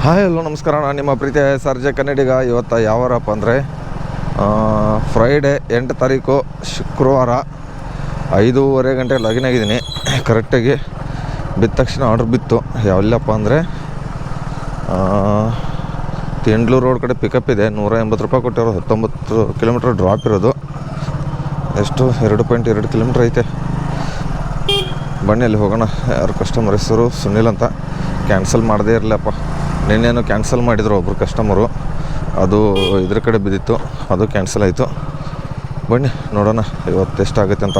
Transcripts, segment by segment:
Hi hello ನಮಸ್ಕಾರ, ನಾನು ನಿಮ್ಮ ಪ್ರೀತಿಯ ಸರ್ಜೆ ಕನ್ನಡಿಗ. ಇವತ್ತು ಯಾವಾರಪ್ಪ ಅಂದರೆ ಫ್ರೈಡೇ 8 ತಾರೀಕು ಶುಕ್ರವಾರ 5:30 ಗಂಟೆ ಲಾಗಿನ್ ಆಗಿದ್ದೀನಿ. ಕರೆಕ್ಟಾಗಿ ಬಿದ್ದ ತಕ್ಷಣ ಆರ್ಡ್ರ್ ಬಿತ್ತು. ಯಾವಲ್ಲಪ್ಪ ಅಂದರೆ ತಿಂಡ್ಲೂರು ರೋಡ್ ಕಡೆ ಪಿಕಪ್ ಇದೆ. 180 ರೂಪಾಯಿ ಕೊಟ್ಟಿರೋ 19 ಕಿಲೋಮೀಟ್ರ್ ಡ್ರಾಪ್ ಇರೋದು. ಎಷ್ಟು 2.2 ಕಿಲೋಮೀಟ್ರ್ ಐತೆ. ಬನ್ನಿ ಅಲ್ಲಿ ಹೋಗೋಣ. ಯಾರು ಕಸ್ಟಮರ್ ಹೆಸರು ಸುನಿಲ್ ಅಂತ. ಕ್ಯಾನ್ಸಲ್ ಮಾಡದೇ ಇರಲಪ್ಪ. ನಿನ್ನೇನು ಕ್ಯಾನ್ಸಲ್ ಮಾಡಿದರು ಒಬ್ಬರು ಕಸ್ಟಮರು, ಅದು ಇದ್ರ ಕಡೆ ಬಿದ್ದಿತ್ತು, ಅದು ಕ್ಯಾನ್ಸಲ್ ಆಯಿತು. ಬನ್ನಿ ನೋಡೋಣ ಇವತ್ತು ಎಷ್ಟಾಗುತ್ತೆ ಅಂತ.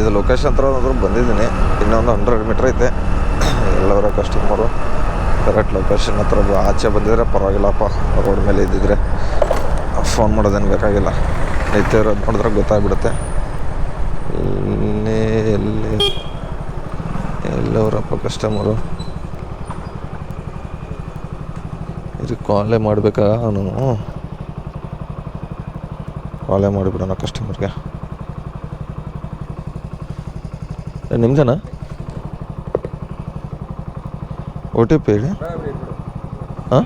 ಇದು ಲೊಕೇಶನ್ ಹತ್ರ ಆದರೂ ಬಂದಿದ್ದೀನಿ. ಇನ್ನೊಂದು 100 ಮೀಟ್ರ್ ಐತೆ. ಎಲ್ಲರ ಕಸ್ಟಮರು ಕರೆಕ್ಟ್ ಲೊಕೇಶನ್ ಹತ್ರ ಆಚೆ ಬಂದಿದ್ರೆ ಪರವಾಗಿಲ್ಲಪ್ಪ. ರೋಡ್ ಮೇಲೆ ಇದ್ದಿದ್ರೆ ಫೋನ್ ಮಾಡೋದೇನು ಬೇಕಾಗಿಲ್ಲ. ನಿತ್ಯ ಇರೋದು ನೋಡಿದ್ರೆ ಗೊತ್ತಾಗ್ಬಿಡುತ್ತೆ. ಎಲ್ಲವರಪ್ಪ ಕಸ್ಟಮರು. ಇದು ಕಾಲೇ ಮಾಡಬೇಕಾ? ನಾನು ಕಾಲೇ ಮಾಡಿಬಿಡೋಣ ಕಸ್ಟಮರ್ಗೆ. ನಿಮ್ದೇನಾ OTP ಹೇಳಿ. ಹಾಂ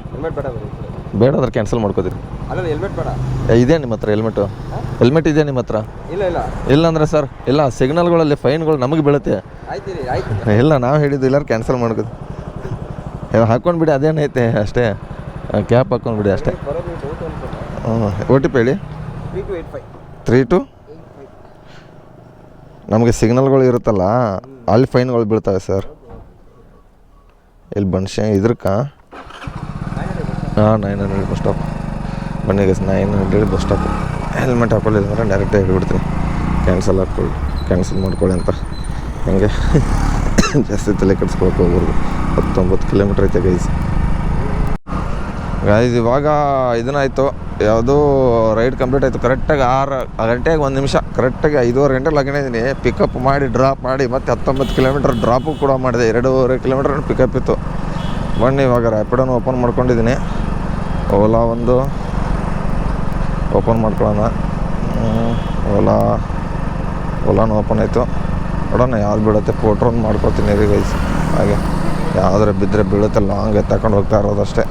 ಬೇಡ ಅಂದ್ರೆ ಕ್ಯಾನ್ಸಲ್ ಮಾಡ್ಕೋತೀರಿ. ಇದೆ ನಿಮ್ಮ ಹತ್ರ ಹೆಲ್ಮೆಟ್ ಇದೆ ನಿಮ್ಮ ಹತ್ರ? ಇಲ್ಲ ಅಂದರೆ ಸರ್, ಇಲ್ಲ ಸಿಗ್ನಲ್ಗಳಲ್ಲಿ ಫೈನ್ಗಳು ನಮಗೆ ಬೀಳುತ್ತೆ. ಇಲ್ಲ ನಾವು ಹೇಳಿದ್ದು ಇಲ್ಲಾರು ಕ್ಯಾನ್ಸಲ್ ಮಾಡ್ಕೋದು. ಹಾಕ್ಕೊಂಡು ಬಿಡಿ, ಅದೇನೈತೆ ಅಷ್ಟೇ. ಕ್ಯಾಪ್ ಹಾಕ್ಕೊಂಡು ಬಿಡಿ ಅಷ್ಟೇ. OTP ಹೇಳಿ. 32 ನಮಗೆ ಸಿಗ್ನಲ್ಗಳು ಇರುತ್ತಲ್ಲ, ಅಲ್ಲಿ ಫೈನ್ಗಳು ಬೀಳ್ತವೆ ಸರ್. ಇಲ್ಲಿ ಬನ್ಶೆ ಇದ್ರಕ್ಕ 900 ಬಸ್ ಸ್ಟಾಪ್. ಬನ್ನಿ 900 ಬಸ್ ಸ್ಟಾಪ್. ಹೆಲ್ಮೆಟ್ ಹಾಕೊಳ್ಳಿಲ್ಲ ಅಂದರೆ ಡೈರೆಕ್ಟಾಗಿ ಹೇಳ್ಬಿಡ್ತೀನಿ ಕ್ಯಾನ್ಸಲ್ ಮಾಡ್ಕೊಳ್ಳಿ ಅಂತ. ಹಂಗೆ ಜಾಸ್ತಿ ತಲೆ ಕೆಡಿಸ್ಕೊಳಕ್ಕೆ ಹೋಗ್ಬಾರ್ದು. 19 ಕಿಲೋಮೀಟ್ರ್ ಐತೆ ಗೈಸ್. ಇವಾಗ ಇದನ್ನಾಯಿತು, ಯಾವುದೋ ರೈಡ್ ಕಂಪ್ಲೀಟ್ ಆಯಿತು. ಕರೆಕ್ಟಾಗಿ 6 ಗಂಟೆಗೆ 1 ನಿಮಿಷ, ಕರೆಕ್ಟಾಗಿ 5:30 ಗಂಟೆ ಲಾಗಿನಿದ್ದೀನಿ. ಪಿಕಪ್ ಮಾಡಿ ಡ್ರಾಪ್ ಮಾಡಿ ಮತ್ತೆ 19 ಕಿಲೋಮೀಟ್ರ್ ಡ್ರಾಪು ಕೂಡ ಮಾಡಿದೆ. 2.5 ಕಿಲೋಮೀಟ್ರ್ ಪಿಕಪ್ ಇತ್ತು. ಬನ್ನಿ ಇವಾಗ ರ್ಯಾಪಿಡೋನು ಓಪನ್ ಮಾಡ್ಕೊಂಡಿದ್ದೀನಿ. ಓಲಾ ಒಂದು ಓಪನ್ ಮಾಡ್ಕೊಳ್ಳೋಣ. ಓಲಾನು ಓಪನ್ ಆಯಿತು. ನೋಡೋಣ ಯಾವ್ದು ಬೀಳುತ್ತೆ. ಫೋಟ್ರೋನ್ ಮಾಡ್ಕೊತೀನಿ ರೀ ಗೈಸ್. ಹಾಗೆ ಯಾವುದ್ರೆ ಬಿದ್ದರೆ ಬೀಳುತ್ತೆ, ಲಾಂಗ್ ತಗೊಂಡು ಹೋಗ್ತಾ ಇರೋದಷ್ಟೇ.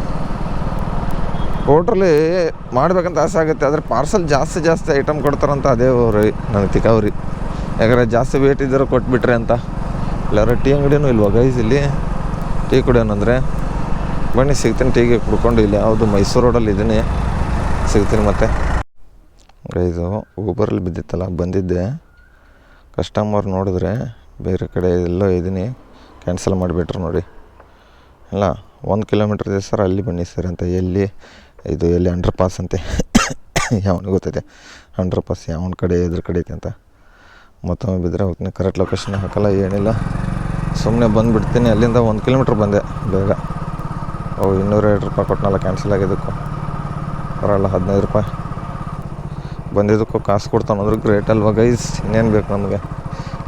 ಹೋಟ್ರಲ್ಲಿ ಮಾಡ್ಬೇಕಂತ ಆಸೆ ಆಗುತ್ತೆ, ಆದರೆ ಪಾರ್ಸಲ್ ಜಾಸ್ತಿ ಐಟಮ್ ಕೊಡ್ತಾರಂತ. ಅದೇ ರೀ ನನಗೆ ತಿಕ್ಕಾವ್ರಿ. ಯಾಕಂದರೆ ಜಾಸ್ತಿ ವೇಟ್ ಇದ್ದರೆ ಕೊಟ್ಬಿಟ್ರೆ ಅಂತ. ಎಲ್ಲಾರು ಟೀ ಅಂಗಡಿನೂ ಇಲ್ವಾ ಗೈಸ್ ಇಲ್ಲಿ? ಟೀ ಕುಡಿಯೋಣಂದರೆ ಬನ್ನಿ ಸಿಗ್ತೀನಿ. ಟೀಗೆ ಕುಡ್ಕೊಂಡು ಇಲ್ಲಿ ಯಾವುದು ಮೈಸೂರು ರೋಡಲ್ಲಿ ಇದ್ದೀನಿ, ಸಿಗ್ತೀನಿ ಮತ್ತೆ. ಇದು ಊಬರಲ್ಲಿ ಬಿದ್ದಿತ್ತಲ್ಲ, ಬಂದಿದ್ದೆ. ಕಸ್ಟಮರ್ ನೋಡಿದ್ರೆ ಬೇರೆ ಕಡೆ ಎಲ್ಲೋ ಇದ್ದೀನಿ, ಕ್ಯಾನ್ಸಲ್ ಮಾಡಿಬಿಟ್ರು ನೋಡಿ. ಇಲ್ಲ 1 ಕಿಲೋಮೀಟ್ರ್ ಇದೆ ಸರ್, ಅಲ್ಲಿ ಬನ್ನಿ ಸರ್ ಅಂತ. ಎಲ್ಲಿ ಅಂಡರ್ ಪಾಸ್ ಅಂತೆ. ಯಾವನಿಗೆ ಗೊತ್ತೈತೆ ಅಂಡರ್ ಪಾಸ್ ಯಾವನ ಕಡೆ ಎದ್ರ ಕಡೆ ಐತೆ ಅಂತ. ಮತ್ತೊಮ್ಮೆ ಬಿದ್ದರೆ ಹೋಗ್ತೀನಿ. ಕರೆಕ್ಟ್ ಲೊಕೇಶನ್ ಹಾಕಲ್ಲ, ಏನಿಲ್ಲ, ಸುಮ್ಮನೆ ಬಂದುಬಿಡ್ತೀನಿ. ಅಲ್ಲಿಂದ 1 ಕಿಲೋಮೀಟ್ರ್ ಬಂದೆ ಬೇಗ. 202 ರೂಪಾಯಿ ಕೊಟ್ಟನಲ್ಲ ಕ್ಯಾನ್ಸಲ್ ಆಗಿದ್ದಕ್ಕೂ. ಬರಲ್ಲ 15 ರೂಪಾಯಿ ಬಂದಿದ್ದಕ್ಕೂ ಕಾಸು ಕೊಡ್ತಾನಂದ್ರೆ ಗ್ರೇಟ್ ಅಲ್ವಾ ಗೈಸ್? ಇನ್ನೇನು ಬೇಕು ನಮಗೆ?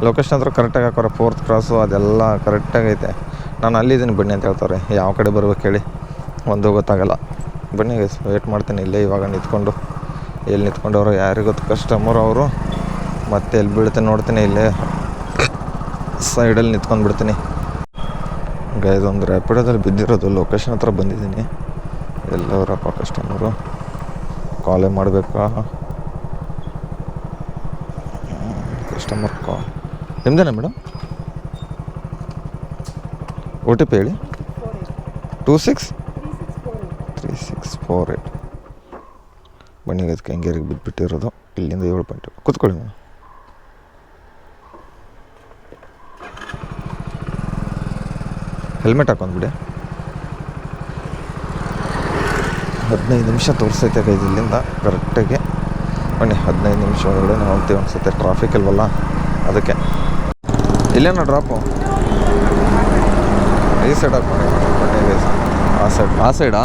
ಲೊಕೇಶನ್ ಹತ್ರ ಕರೆಕ್ಟಾಗಿ ಹಾಕೋರೆ. 4th ಕ್ರಾಸು ಅದೆಲ್ಲ ಕರೆಕ್ಟಾಗೈತೆ. ನಾನು ಅಲ್ಲಿದ್ದೀನಿ ಬನ್ನಿ ಅಂತ ಹೇಳ್ತಾರೆ. ಯಾವ ಕಡೆ ಬರ್ಬೇಕು ಹೇಳಿ, ಒಂದು ಗೊತ್ತಾಗಲ್ಲ. ಬನ್ನಿ ಗೈಸ್, ವೇಟ್ ಮಾಡ್ತೀನಿ ಇಲ್ಲೇ. ಇವಾಗ ನಿಂತ್ಕೊಂಡು ಎಲ್ಲಿ ನಿಂತ್ಕೊಂಡವರು ಯಾರಿಗೂ ಗೊತ್ತು. ಕಸ್ಟಮರ್ ಅವರು ಮತ್ತೆ ಎಲ್ಲಿ ಬೀಳುತ್ತೆ ನೋಡ್ತೀನಿ. ಇಲ್ಲೇ ಸೈಡಲ್ಲಿ ನಿಂತ್ಕೊಂಡು ಬಿಡ್ತೀನಿ ಗೈಸ್. ಒಂದು ರ್ಯಾಪಿಡೋದಲ್ಲಿ ಬಿದ್ದಿರೋದು. ಲೊಕೇಶನ್ ಹತ್ರ ಬಂದಿದ್ದೀನಿ. ಎಲ್ಲವರಪ್ಪ ಕಸ್ಟಮರು. ಕಾಲೇ ಮಾಡಬೇಕಾ? ಕಸ್ಟಮರ್ ಕಾಲ್ ನಿಮ್ದೇನಾ ಮೇಡಮ್? OTP ಹೇಳಿ. 263648. ಬನ್ನಿ ಅದಕ್ಕೆ ಹೆಂಗೇರಿಗೆ ಬಿದ್ದುಬಿಟ್ಟಿರೋದು. ಇಲ್ಲಿಂದ 7 ಪಾಯಿಂಟ್. ಕೂತ್ಕೊಳ್ಳಿ ಮೇಡಮ್. ಹೆಲ್ಮೆಟ್ ಹಾಕೊಂಡ್ಬಿಡಿ. 15 ನಿಮಿಷ ತೋರಿಸೈತೆ ಗೈಸ್ ಇಲ್ಲಿಂದ ಕರೆಕ್ಟಾಗಿ. ಬನ್ನಿ 15 ನಿಮಿಷ ಒಳಗಡೆ ನಾವು ಹೋಗ್ತೀವಿ ಅನಿಸುತ್ತೆ. ಟ್ರಾಫಿಕ್ ಇಲ್ವಲ್ಲ ಅದಕ್ಕೆ. ಇಲ್ಲೇನೋ ಡ್ರಾಪು ಈ ಸೈಡ್ ಹಾಕ್ಕೊಂಡು ಬನ್ನಿ ಗೈಸ್. ಆ ಸೈಡಾ?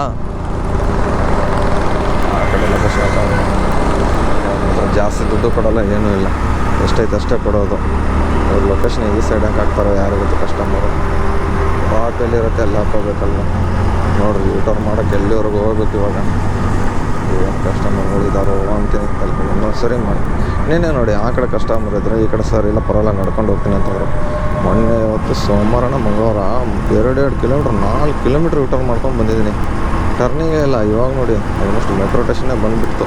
ಆ ಕಡೆ ಲೊಕೇಶನ್ ಜಾಸ್ತಿ ದುಡ್ಡು ಕೊಡೋಲ್ಲ, ಏನೂ ಇಲ್ಲ. ಎಷ್ಟೈತೆ ಅಷ್ಟೇ ಕೊಡೋದು. ಅವ್ರ ಲೊಕೇಶನ್ ಈ ಸೈಡ್ ಹಾಕಿ ಹಾಕ್ತಾರೆ, ಯಾರು ಗೊತ್ತು ಕಸ್ಟಮರು. ಡ್ರಾಪ್ ಎಲ್ಲಿರುತ್ತೆ ಎಲ್ಲ ಹಾಕೋಬೇಕಲ್ವ. ನೋಡಿರಿ ಯೂಟರ್ನ್ ಮಾಡೋಕ್ಕೆ ಎಲ್ಲಿವರೆಗೂ ಹೋಗ್ಬೇಕು ಇವಾಗ. ಏನು ಕಸ್ಟಮರ್ಗಳಿದ್ದಾರೋ ಅಂತೀನಿ. ಇನ್ನೊಂದು ಸರಿ ಮಾಡಿ. ನೀನೇ ನೋಡಿ, ಆ ಕಡೆ ಕಸ್ಟಮರ್ ಇದ್ದರೆ ಈ ಕಡೆ ಸರ್ ಇಲ್ಲ ಪರವಾಗಿಲ್ಲ ನಡ್ಕೊಂಡು ಹೋಗ್ತೀನಿ ಅಂತಂದರು. ಮೊನ್ನೆ ಇವತ್ತು ಸೋಮವಾರನ ಮಂಗಳವಾರ 2 ಕಿಲೋಮೀಟ್ರ್ 4 ಕಿಲೋಮೀಟ್ರ್ ರಿಟರ್ನ್ ಮಾಡ್ಕೊಂಡು ಬಂದಿದ್ದೀನಿ. ಟರ್ನಿಂಗೇ ಇಲ್ಲ. ಇವಾಗ ನೋಡಿ ಆಲ್ಮೋಸ್ಟ್ ಮೆಟ್ರೋ ಸ್ಟೇಷನ್ನೇ ಬಂದುಬಿಡ್ತು.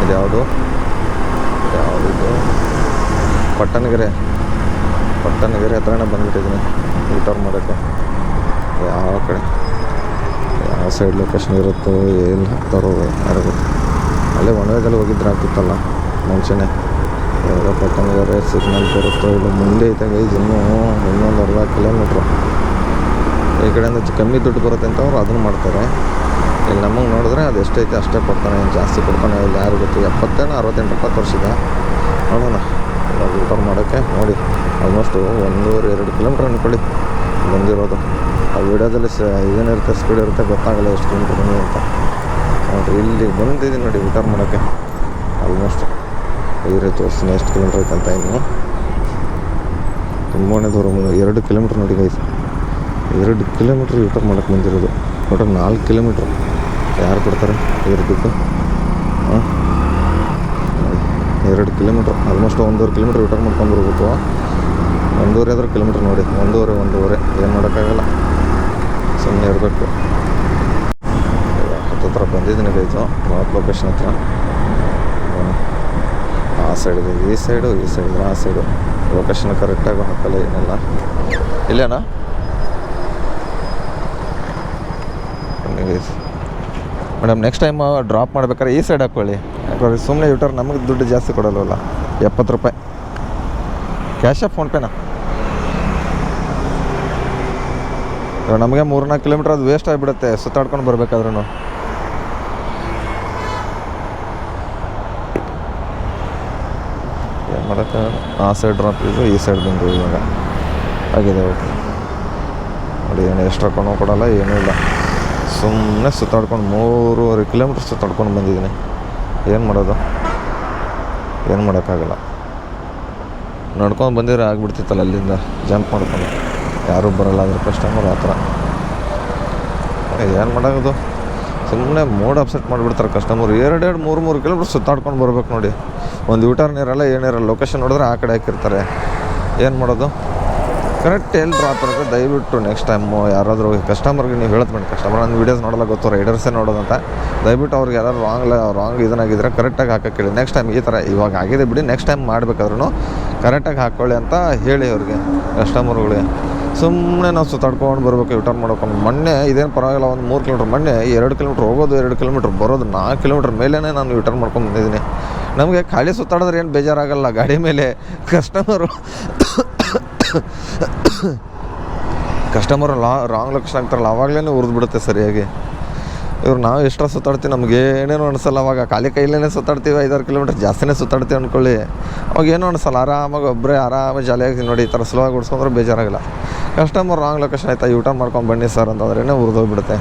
ಇದು ಯಾವುದಿದು ಪಟ್ಟಣಗೆರೆ ಹತ್ರನೇ ಬಂದುಬಿಟ್ಟಿದ್ದೀನಿ ರಿಟರ್ನ್ ಮಾಡೋಕ್ಕೆ. ಯಾವ ಕಡೆ ಯಾವ ಸೈಡ್ ಲೊಕೇಶನ್ ಇರುತ್ತೋ ಏನು ಹಾಕ್ತಾರೋ ಯಾರು ಗೊತ್ತು. ಅಲ್ಲೇ ಒಣವೇದಲ್ಲಿ ಹೋಗಿದ್ರೆ ಆಗ್ತಿತ್ತಲ್ಲ ಮುಂಚೆನೇ. ಇವಾಗ ಪಟ್ಟಣಗೆರೆ ಸಿಗ್ನಲ್ ಬರುತ್ತೋ ಇಲ್ಲ ಮುಂದೆ ಐತೆ ಗೈಸ್ ಇನ್ನೊಂದು ಅರ್ಧ ಕಿಲೋಮೀಟ್ರು. ಈ ಕಡೆಯಿಂದ ಕಮ್ಮಿ ದುಡ್ಡು ಬರುತ್ತೆ ಅಂತ ಅವ್ರು ಅದನ್ನು ಮಾಡ್ತಾರೆ. ಇಲ್ಲಿ ನಮಗೆ ನೋಡಿದ್ರೆ ಅದು ಎಷ್ಟೈತೆ ಅಷ್ಟೇ ಕೊಡ್ತಾನೆ, ಜಾಸ್ತಿ ಕೊಡ್ತಾನೆ ಇಲ್ಲಿ ಯಾರು ಗೊತ್ತು. 70 ವರ್ಷದ ನೋಡೋಣ. ಇವಾಗ ರಿಟರ್ನ್ ಮಾಡೋಕ್ಕೆ ನೋಡಿ ಆಲ್ಮೋಸ್ಟು 1.5-2 ಕಿಲೋಮೀಟ್ರ್ ಅಂದ್ಕೊಳ್ಳಿ ಬಂದಿರೋದು. ಆ ವಿಡಿಯೋದಲ್ಲಿ ಏನಿರುತ್ತೆ ಸ್ಪೀಡ್ ಇರುತ್ತೆ ಗೊತ್ತಾಗಲ್ಲ ಎಷ್ಟು ಕಿಲೋಮೀಟ್ರ್ ಬಂದಿದೆ ಅಂತ. ನೋಡಿರಿ ಇಲ್ಲಿ ಬಂದಿದ್ದೀನಿ ನೋಡಿ ರಿಟರ್ನ್ ಮಾಡೋಕ್ಕೆ. ಆಲ್ಮೋಸ್ಟ್ ಈ ರೀತಿ ತೋರಿಸ್ತೀನಿ ಎಷ್ಟು ಕಿಲೋಮೀಟ್ರ್ ಐತೆ ಅಂತ. ಇನ್ನು ತುಂಬಾ ದೂರ 2 ಕಿಲೋಮೀಟ್ರ್ ನೋಡಿ ಗೈಸ್. 2 ಕಿಲೋಮೀಟ್ರ್ ರಿಟರ್ನ್ ಮಾಡೋಕ್ಕೆ ಬಂದಿರೋದು. Total 4 kilometre. ಯಾರು ಕೊಡ್ತಾರೆ ಇರೋದಕ್ಕೆ? 2 ಕಿಲೋಮೀಟ್ರ್ ಆಲ್ಮೋಸ್ಟ್ 1.5 ಕಿಲೋಮೀಟ್ರ್ ರಿಟರ್ನ್ ಮಾಡ್ಕೊಂಡು ಬರ್ಬೇಕು. 1.5 ಕಿಲೋಮೀಟ್ರ್ ನೋಡಿ. ಒಂದೂವರೆ ಏನು ಮಾಡೋಕ್ಕಾಗಲ್ಲ, ಸುಮ್ಮನೆ ಇರಬೇಕು. ಹತ್ರ ಬಂದಿದ್ದೀನಿ ಗೈಸು ಮಾತ್ ಲೊಕೇಶನ್ ಹತ್ರ. ಆ ಸೈಡ್ ಇದೆ, ಈ ಸೈಡು ಇದ್ರೆ ಆ ಸೈಡು. ಲೊಕೇಶನ್ ಕರೆಕ್ಟಾಗಿ ಹಾಕಲ್ಲ ಏನಿಲ್ಲ. ಇಲ್ಲೇನಾ guys? Madam next time drop ಮಾಡ್ಬೇಕಾದ್ರೆ ಈ ಸೈಡ್ ಹಾಕ್ಕೊಳ್ಳಿ. ಯಾಕಂದ್ರೆ ಸುಮ್ಮನೆ ಯೂಟರ್ ನಮಗೆ ದುಡ್ಡು ಜಾಸ್ತಿ ಕೊಡೋಲ್ವಲ್ಲ. 70 ರೂಪಾಯಿ ಕ್ಯಾಶಾ ಫೋನ್ಪೇನಾ? ನಮಗೆ 3-4 ಕಿಲೋಮೀಟ್ರ್ ಅದು ವೇಸ್ಟ್ ಆಗಿಬಿಡುತ್ತೆ ಸುತ್ತಾಡ್ಕೊಂಡು ಬರ್ಬೇಕಾದ್ರೂ. ಏನು ಮಾಡೋಕ್ಕೆ? ಆ ಸೈಡ್ ಡ್ರಾಪ್ ಇದು, ಈ ಸೈಡ್ ಬಂದು ಇವಾಗ ಆಗಿದೆ. ಓಕೆ ನೋಡಿ, ಏನು ಎಕ್ಸ್ಟ್ರಾ ಕೊಡೋಲ್ಲ, ಏನೂ ಇಲ್ಲ. ಸುಮ್ಮನೆ ಸುತ್ತಾಡ್ಕೊಂಡು 3.5 ಕಿಲೋಮೀಟ್ರ್ ಸುತ್ತಾಡ್ಕೊಂಡು ಬಂದಿದ್ದೀನಿ. ಏನು ಮಾಡೋದು? ಏನು ಮಾಡೋಕ್ಕಾಗಲ್ಲ. ನಡ್ಕೊಂಡು ಬಂದಿದ್ರೆ ಆಗಿಬಿಡ್ತಿತ್ತಲ್ಲ ಅಲ್ಲಿಂದ ಜಂಪ್ ಮಾಡ್ಕೊಂಡು. ಯಾರೂ ಬರೋಲ್ಲ ಅದ್ರ ಕಸ್ಟಮರ್ ಆ ಥರ. ಏನು ಮಾಡೋದು? ಸುಮ್ಮನೆ ಮೂಡ್ ಅಪ್ಸೆಟ್ ಮಾಡಿಬಿಡ್ತಾರೆ ಕಸ್ಟಮರ್. 2-3 ಕಿಲೋಮೀಟ್ರ್ ಸುತ್ತಾಡ್ಕೊಂಡು ಬರ್ಬೇಕು ನೋಡಿ. ಒಂದು ಯೂಟರ್ನ್ ಇರಲ್ಲ ಏನಿರಲ್ಲ. ಲೊಕೇಶನ್ ನೋಡಿದ್ರೆ ಆ ಕಡೆ ಹಾಕಿರ್ತಾರೆ. ಏನು ಮಾಡೋದು? ಕರೆಕ್ಟ್ ಎಲ್ಲಿ ಡ್ರಾಪ್ ಇರುತ್ತೆ ದಯವಿಟ್ಟು ನೆಕ್ಸ್ಟ್ ಟೈಮು ಯಾರಾದರೂ ಕಸ್ಟಮರ್ಗೆ ನೀವು ಹೇಳ್ತೀನಿ. ಕಸ್ಟಮರ್ ನನ್ನ ವೀಡಿಯೋಸ್ ನೋಡೋಲ್ಲ ಗೊತ್ತು, ರೈಡರ್ಸೇ ನೋಡೋದಂತ. ದಯವಿಟ್ಟು ಅವ್ರಿಗೆ ಯಾರು ರಾಂಗ್ ಇದನ್ನಾಗಿದ್ದರೆ ಕರೆಕ್ಟಾಗಿ ಹಾಕೋಕ್ಕೆ ಹೇಳಿ. ನೆಕ್ಸ್ಟ್ ಟೈಮ್ ಈ ಥರ ಇವಾಗ ಆಗಿದೆ ಬಿಡಿ, ನೆಕ್ಸ್ಟ್ ಟೈಮ್ ಮಾಡಬೇಕಾದ್ರೂ ಕರೆಕ್ಟಾಗಿ ಹಾಕ್ಕೊಳ್ಳಿ ಅಂತ ಹೇಳಿ ಅವ್ರಿಗೆ, ಕಸ್ಟಮರ್ಗಳಿಗೆ. ಸುಮ್ಮನೆ ನಾವು ಸುತ್ತಾಡ್ಕೊಂಡು ಬರ್ಬೇಕು ಯೂಟರ್ನ್ ಮಾಡ್ಕೊಂಡು. ಮೊನ್ನೆ ಇದೇನು ಪರವಾಗಿಲ್ಲ, ಒಂದು 3 ಕಿಲೋಮೀಟ್ರ್. ಮೊನ್ನೆ 2 ಕಿಲೋಮೀಟ್ರ್ ಹೋಗೋದು, 2 ಕಿಲೋಮೀಟ್ರ್ ಬರೋದು, 4 ಕಿಲೋಮೀಟ್ರ್ ಮೇಲೇ ನಾನು ಯೂಟರ್ನ್ ಮಾಡ್ಕೊಂಡು ಬಂದಿದ್ದೀನಿ. ನಮಗೆ ಖಾಲಿ ಸುತ್ತಾಡಿದ್ರೆ ಏನು ಬೇಜಾರಾಗಲ್ಲ ಗಾಡಿ ಮೇಲೆ. ಕಸ್ಟಮರು ರಾಂಗ್ ಲೊಕೇಶನ್ ಆಗ್ತಾರಲ್ಲ ಆವಾಗಲೇ ಉರಿದು ಬಿಡುತ್ತೆ ಸರಿಯಾಗಿ. ನಾವು ಎಷ್ಟರ ಸುತ್ತಾಡ್ತೀವಿ ನಮ್ಗೆ ಏನೇನು ಅನಿಸಲ್ಲ. ಅವಾಗ ಖಾಲಿ ಕೈಲೇ ಸುತ್ತಾಡ್ತೀವಿ. 5-6 ಕಿಲೋಮೀಟ್ರ್ ಜಾಸ್ತಿನೇ ಸುತ್ತಾಡ್ತೀವಿ ಅಂದ್ಕೊಳ್ಳಿ. ಅವಾಗ ಏನೂ ಅನಿಸಲ್ಲ, ಆರಾಮಾಗಿ ಒಬ್ಬರೇ ಆರಾಮಾಗಿ ಜಾಲಿಯಾಗಿ ನೋಡಿ. ಈ ಥರ ಸ್ಲೋವಾಗಿ ಓಡಿಸ್ಕೊಂಡ್ರೆ ಬೇಜಾರಾಗಲ್ಲ. ಕಸ್ಟಮರ್ ರಾಂಗ್ ಲೊಕೇಶನ್ ಆಯ್ತಾ ಯೂಟರ್ನ್ ಮಾಡ್ಕೊಂಡು ಬನ್ನಿ ಸರ್ ಅಂತಂದ್ರೇ ಉರಿದೋಗ್ಬಿಡುತ್ತೆ.